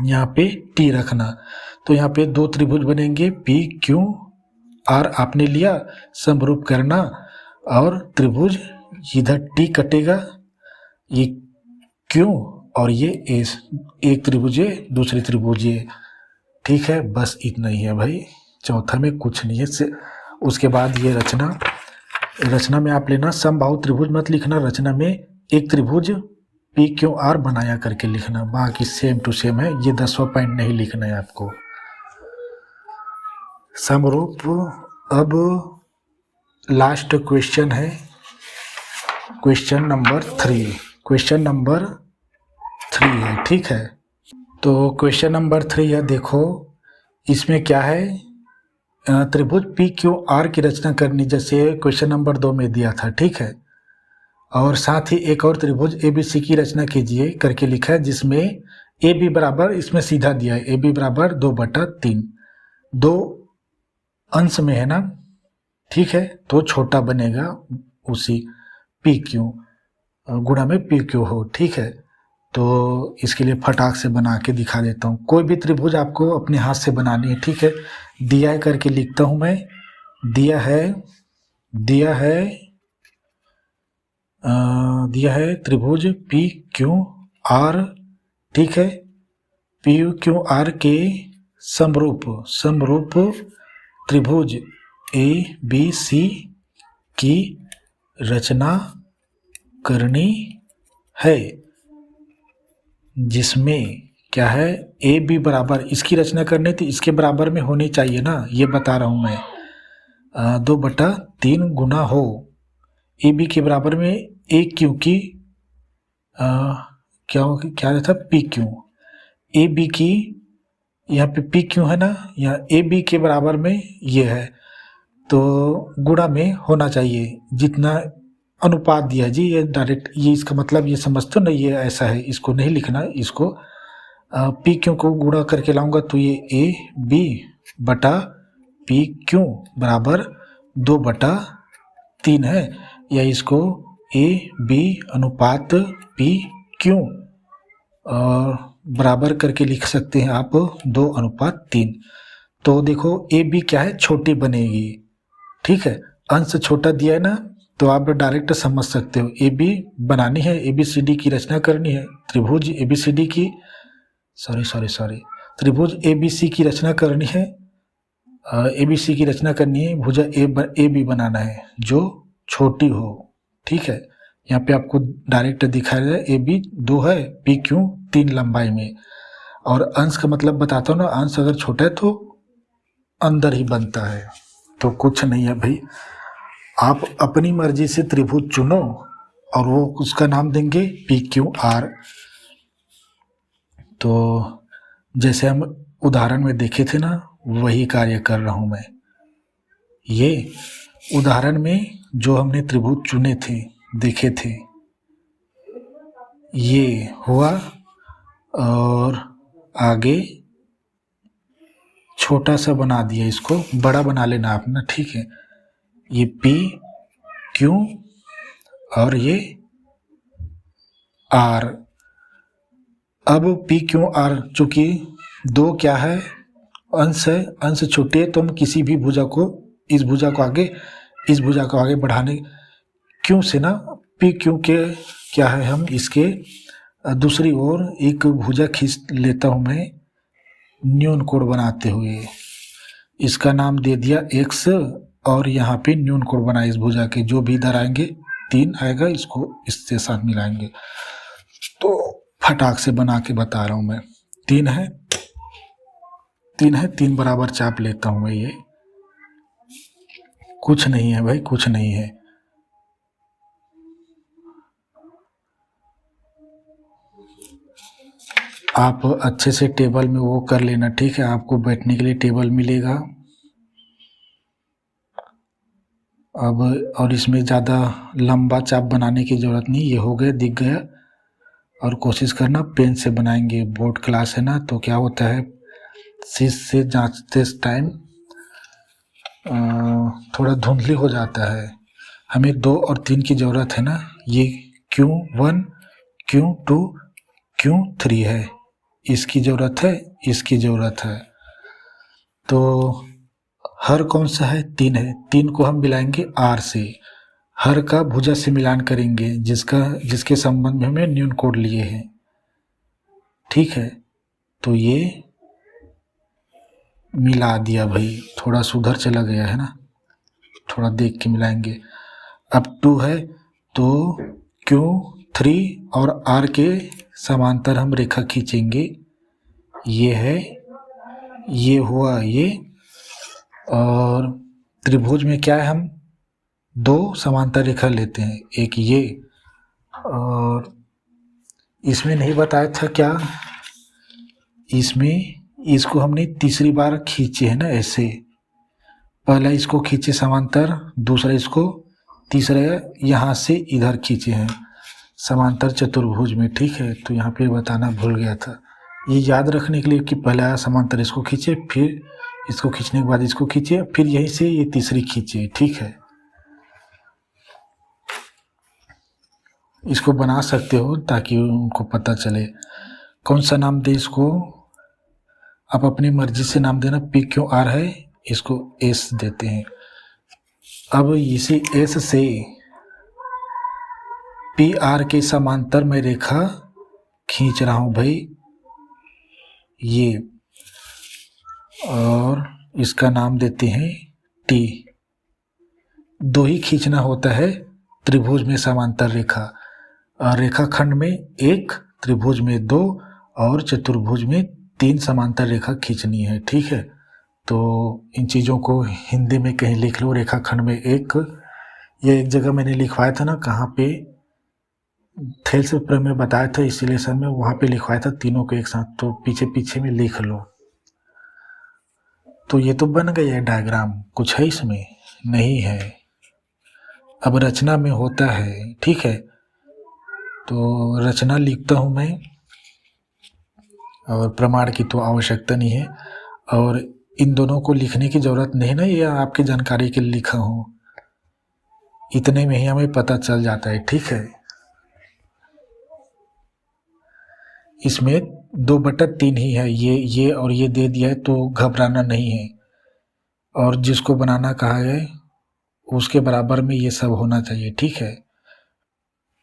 यहाँ पे T रखना, तो यहाँ पे 2 त्रिभुज बनेंगे, PQR आपने लिया, समरूप करना, और त्रिभुज इधर T कटेगा, ये Q और ये एस, एक त्रिभुज है दूसरी त्रिभुज है। ठीक है, बस इतना ही है भाई, चौथा में कुछ नहीं है। उसके बाद ये रचना में आप लेना, समबाहु त्रिभुज मत लिखना, रचना में एक त्रिभुज PQR बनाया करके लिखना, बाकी सेम टू सेम है। ये 10वां पॉइंट नहीं लिखना है आपको। समरूप, अब लास्ट क्वेश्चन है, क्वेश्चन नंबर 3, क्वेश्चन नंबर 3 है, ठीक है। तो क्वेश्चन नंबर 3 है, देखो इसमें क्या है, त्रिभुज पी क्यू आर की रचना करनी, जैसे क्वेश्चन नंबर 2 में दिया था, ठीक है। और साथ ही एक और त्रिभुज ए बी सी की रचना कीजिए करके लिखा है, जिसमें ए बी बराबर, इसमें सीधा दिया है ए बी बराबर 2/3, 2 अंश में है ना, ठीक है। तो छोटा बनेगा उसी पी क्यू गुणा में पी क्यू हो, ठीक है। तो इसके लिए फटाक से बना के दिखा देता हूँ। कोई भी त्रिभुज आपको अपने हाथ से बनानी है, ठीक है। दिया है करके लिखता हूँ मैं, दिया है त्रिभुज पी क्यू आर, ठीक है। पी क्यू आर के समरूप त्रिभुज ए बी सी की रचना करनी है, जिसमें क्या है, ए बी बराबर, इसकी रचना करनी थी, इसके बराबर में होनी चाहिए ना, ये बता रहा हूँ मैं। 2/3 गुना हो ए बी के बराबर में ए क्यू की क्या था, पी क्यू, ए बी की, यहाँ पे पी क्यू है ना, यहाँ ए बी के बराबर में ये है, तो गुणा में होना चाहिए, जितना अनुपात दिया है जी, ये डायरेक्ट, ये इसका मतलब ये समझते हो ना, ये ऐसा है, इसको नहीं लिखना, इसको पी क्यू को गुणा करके लाऊंगा तो ये ए बी बटा पी क्यू बराबर 2/3 है, या इसको ए बी अनुपात पी क्यू बराबर करके लिख सकते हैं आप 2/3। तो देखो ए बी क्या है, छोटी बनेगी, ठीक है। अंश छोटा दिया है ना, तो आप डायरेक्ट समझ सकते हो। ए बी बनानी है, ए बी सी डी की रचना करनी है, त्रिभुज ए बी सी डी की, सॉरी त्रिभुज ए बी सी की रचना करनी है, ए बी सी की रचना करनी है, भुजा ए बी बनाना है जो छोटी हो, ठीक है। यहाँ पे आपको डायरेक्ट दिखाया जाए, ए बी 2 है, पी क्यू 3 लंबाई में, और अंश का मतलब बताता हूँ ना, अंश अगर छोटा है तो अंदर ही बनता है, तो कुछ नहीं है भाई, आप अपनी मर्जी से त्रिभुज चुनो और वो उसका नाम देंगे पी क्यू आर। तो जैसे हम उदाहरण में देखे थे ना, वही कार्य कर रहा हूँ मैं। ये उदाहरण में जो हमने त्रिभुज चुने थे, देखे थे, ये हुआ, और आगे छोटा सा बना दिया, इसको बड़ा बना लेना आप ना, ठीक है। ये पी क्यू और ये आर। अब पी क्यू आर चूंकि 2 क्या है, अंश है, अंश छोटी है, तो हम किसी भी भुजा को, इस भुजा को आगे, इस भुजा को आगे बढ़ाने, क्यों से ना, पी क्यू के क्या है, हम इसके दूसरी ओर एक भुजा खींच लेता हूँ मैं, न्यून कोण बनाते हुए, इसका नाम दे दिया एक्स, और यहाँ पे न्यून कोण बनाए इस भुजा के, जो भी इधर आएंगे 3 आएगा, इसको इससे साथ मिलाएंगे। तो फटाक से बना के बता रहा हूँ मैं, 3 है, 3 बराबर चाप लेता हूँ मैं, ये कुछ नहीं है भाई, कुछ नहीं है। आप अच्छे से टेबल में वो कर लेना, ठीक है। आपको बैठने के लिए टेबल मिलेगा। अब और इसमें ज़्यादा लंबा चाप बनाने की ज़रूरत नहीं, ये हो गया, दिख गया। और कोशिश करना पेन से बनाएंगे, बोर्ड क्लास है ना, तो क्या होता है, शीश से जांचते टाइम थोड़ा धुंधली हो जाता है। हमें 2 और 3 की ज़रूरत है ना, ये Q1 Q2 Q3 है, इसकी ज़रूरत है, इसकी ज़रूरत है। तो हर कौन सा है, 3 है, 3 को हम मिलाएंगे R से, हर का भुजा से मिलान करेंगे, जिसके संबंध में हमें न्यून कोण लिए हैं, ठीक है। तो ये मिला दिया भाई, थोड़ा सुधर चला गया है ना, थोड़ा देख के मिलाएंगे। अब 2 है, तो Q3 और R के समांतर हम रेखा खींचेंगे, ये है, ये हुआ ये। और त्रिभुज में क्या है, हम दो समांतर रेखा लेते हैं, एक ये और इसमें नहीं बताया था क्या, इसमें इसको हमने तीसरी बार खींचे है ना, ऐसे पहला इसको खींचे समांतर, दूसरा इसको, तीसरा यहाँ से इधर खींचे हैं समांतर चतुर्भुज में, ठीक है। तो यहाँ पे बताना भूल गया था, ये याद रखने के लिए कि पहला समांतर इसको खींचे, फिर इसको खींचने के बाद इसको खींचे, फिर यहीं से ये तीसरी खींचे, ठीक है। इसको बना सकते हो ताकि उनको पता चले कौन सा नाम दे इसको, आप अपनी मर्जी से नाम देना। पी क्यू आर है, इसको एस देते हैं। अब इसी एस से पी आर के समांतर में रेखा खींच रहा हूँ भाई ये, और इसका नाम देते हैं टी। दो ही खींचना होता है त्रिभुज में समांतर रेखा, रेखाखंड में एक, त्रिभुज में दो और चतुर्भुज में तीन समांतर रेखा खींचनी है, ठीक है। तो इन चीज़ों को हिंदी में कहीं लिख लो, रेखाखंड में एक, ये एक जगह मैंने लिखवाया था ना, कहाँ पे थेल्स में बताया था इसी लेसन में, वहाँ पे लिखवाया था तीनों को एक साथ, तो पीछे पीछे में लिख लो। तो ये तो बन गया है डायग्राम, कुछ है इसमें नहीं है, अब रचना में होता है, ठीक है। तो रचना लिखता हूँ मैं, और प्रमाण की तो आवश्यकता नहीं है, और इन दोनों को लिखने की ज़रूरत नहीं ना, ये आपकी जानकारी के लिए लिखा हूँ, इतने में ही हमें पता चल जाता है, ठीक है। इसमें 2/3 ही है, ये और ये दे दिया है, तो घबराना नहीं है, और जिसको बनाना कहा है उसके बराबर में ये सब होना चाहिए, ठीक है।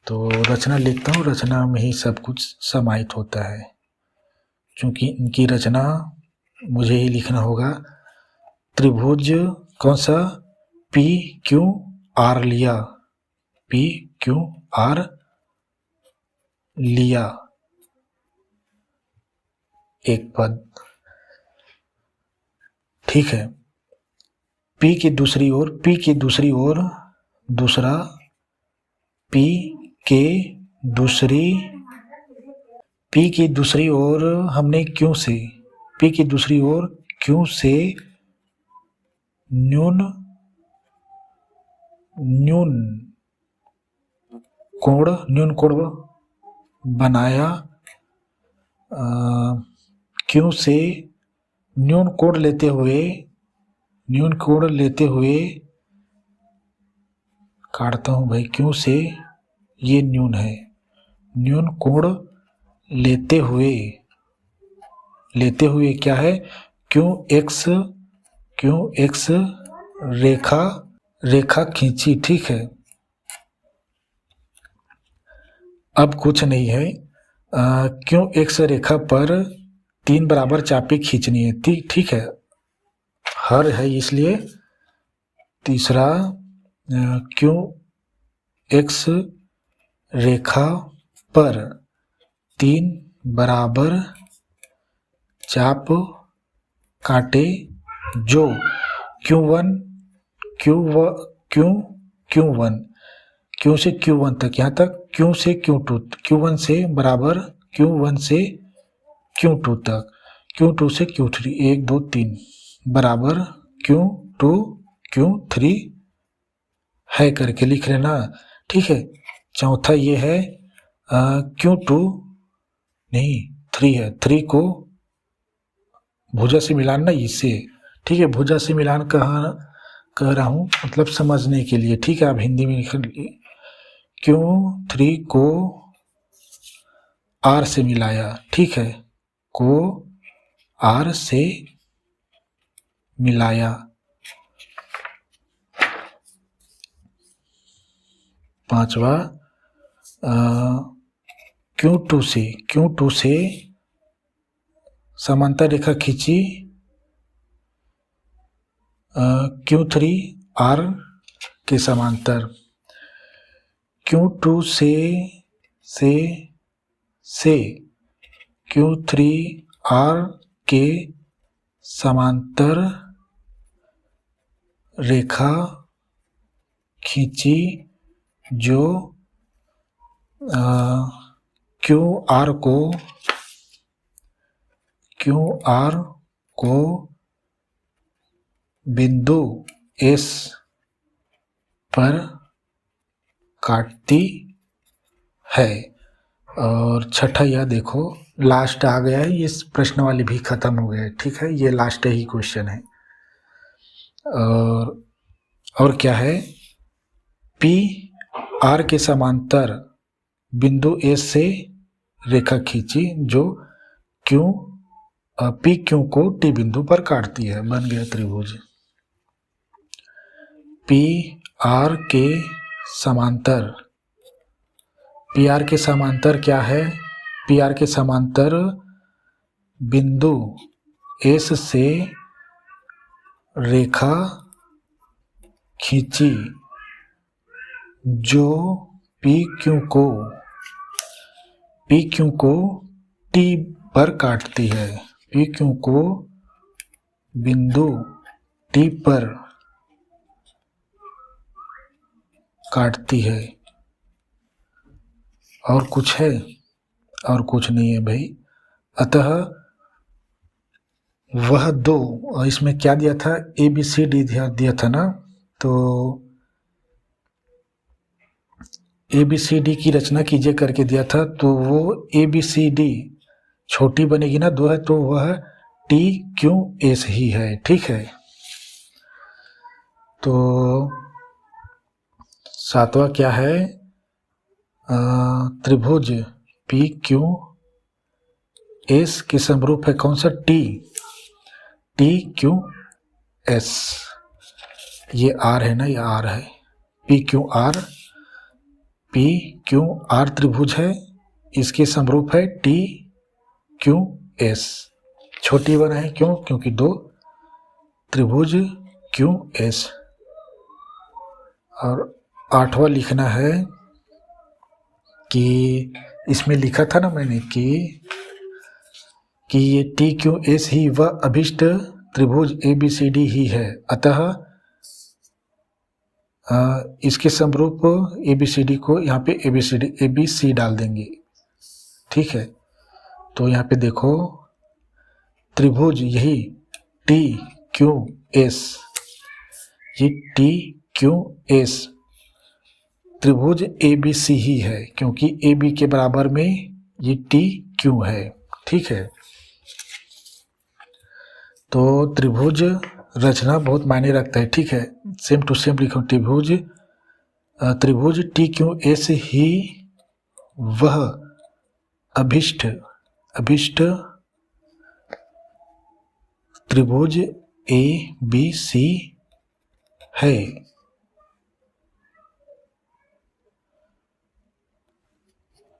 तो रचना लिखता हूँ, रचना में ही सब कुछ समाहित होता है, क्योंकि इनकी रचना मुझे ही लिखना होगा। त्रिभुज कौन सा, पी क्यू आर लिया, पी क्यू आर लिया एक पद, ठीक है। पी की दूसरी ओर, पी की दूसरी ओर दूसरा, पी के दूसरी, पी की दूसरी ओर हमने क्यों से, पी की दूसरी ओर क्यों से न्यून कोण बनाया, क्यों से न्यून कोण लेते हुए काटता हूँ भाई, क्यों से ये न्यून है, न्यून कोण लेते हुए क्या है, क्यों एक्स रेखा खींची, ठीक है। अब कुछ नहीं है, क्यों एक्स रेखा पर 3 बराबर चापें खींचनी है, ठीक है। हर है इसलिए तीसरा, क्यों एक्स रेखा पर 3 बराबर चाप काटे जो Q1 से Q1 तक, यहाँ तक Q से Q2, Q1 से बराबर Q1 से Q2 तक, Q2 से Q3, 1 2 3 बराबर Q2 Q3 है करके लिख लेना, ठीक है। चौथा ये है Q2 नहीं 3 है, 3 को भुजा से मिलाना इससे, ठीक है। भुजा से मिलान कह रहा हूँ मतलब समझने के लिए, ठीक है। आप हिंदी में लिख लिए, क्यों 3 को R से मिलाया, ठीक है, को R से मिलाया। पांचवा, Q2 से समांतर रेखा खींची, Q3 R के समांतर, Q2 से Q3 R के समांतर रेखा खींची जो क्यू आर को बिंदु एस पर काटती है। और छठा यह देखो, लास्ट आ गया है, इस प्रश्न वाली भी खत्म हो गया है। ठीक है, ये लास्ट ही क्वेश्चन है। और क्या है, पी आर के समांतर बिंदु एस से रेखा खींची जो पी क्यू को टी बिंदु पर काटती है। बन गया त्रिभुज। पी आर के समांतर क्या है? पी आर के समांतर बिंदु एस से रेखा खींची जो पी क्यू को टी पर काटती है। पी क्यू को बिंदु टी पर काटती है। और कुछ है? और कुछ नहीं है भाई। अतः वह दो, इसमें क्या दिया था, ए बी सी डी दिया था ना, तो ए बी सी डी की रचना कीजिए करके दिया था, तो वो ए बी सी डी छोटी बनेगी ना, दो है, तो वह टी क्यू एस ही है। ठीक है, तो सातवां क्या है, त्रिभुज पी क्यू एस के समरूप है कौन सा, टी क्यू एस। ये आर है ना, ये आर है, पी क्यू आर त्रिभुज है, इसके समरूप है टी क्यू एस। छोटी बना है क्यों? क्योंकि दो त्रिभुज क्यू एस। और आठवां लिखना है कि इसमें लिखा था ना मैंने कि ये टी क्यू एस ही वह अभिष्ट त्रिभुज ए बी सी डी ही है। अतः इसके समरूप ए बी सी डी को यहाँ पे ए बी सी डाल देंगे। ठीक है, तो यहाँ पे देखो त्रिभुज यही टी क्यू एस, ये टी क्यू एस त्रिभुज ए बी सी ही है, क्योंकि ए बी के बराबर में ये टी क्यू है। ठीक है, तो त्रिभुज रचना बहुत मायने रखता है। ठीक है, सेम टू सेम लिखो, त्रिभुज टी क्यू एस ही वह अभिष्ट त्रिभुज ए बी सी है।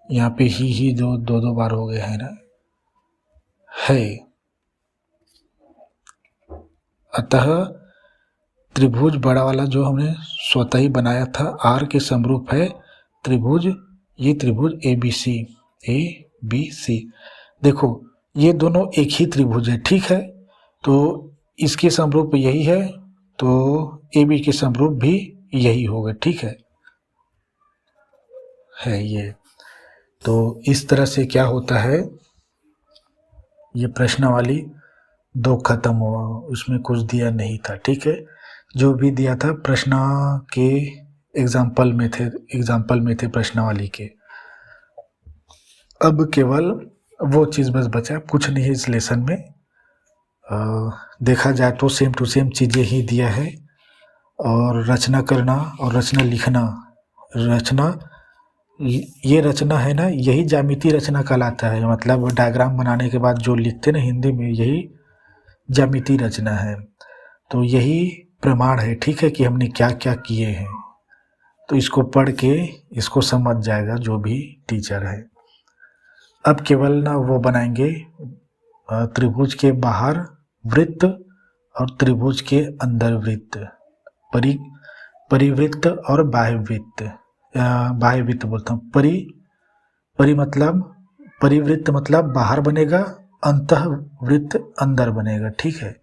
यहाँ पे ही दो बार हो गए हैं ना, है। अतः त्रिभुज बड़ा वाला जो हमने स्वतः ही बनाया था आर के समरूप है त्रिभुज, ये त्रिभुज ए बी सी। देखो ये दोनों एक ही त्रिभुज है। ठीक है, तो इसके समरूप यही है, तो ए बी के समरूप भी यही होगा। ठीक है ये। तो इस तरह से क्या होता है, ये प्रश्न वाली दो खत्म हुआ, उसमें कुछ दिया नहीं था। ठीक है, जो भी दिया था प्रश्न के एग्जाम्पल में थे प्रश्नावली के। अब केवल वो चीज़ बस बचा, कुछ नहीं है इस लेसन में। देखा जाए तो सेम टू सेम चीज़ें ही दिया है, और रचना करना और रचना लिखना, ये रचना है ना, यही ज्यामितीय रचना कहलाता है। मतलब डायग्राम बनाने के बाद जो लिखते ना हिंदी में, यही ज्यामितीय रचना है। तो यही प्रमाण है, ठीक है, कि हमने क्या क्या किए हैं। तो इसको पढ़ के इसको समझ जाएगा जो भी टीचर है। अब केवल ना वो बनाएंगे त्रिभुज के बाहर वृत्त और त्रिभुज के अंदर वृत्त, परिवृत्त और बाह्य वृत्त बोलता हूँ। परिवृत्त मतलब बाहर बनेगा, अंतःवृत्त अंदर बनेगा। ठीक है,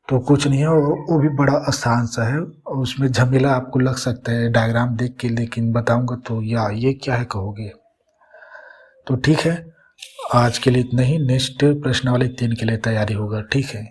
तो कुछ नहीं है, वो भी बड़ा आसान सा है, और उसमें झमेला आपको लग सकता है डायग्राम देख के, लेकिन बताऊंगा तो या ये क्या है कहोगे। तो ठीक है, आज के लिए इतना ही। नेक्स्ट प्रश्नावली 3 के लिए तैयारी होगा, ठीक है।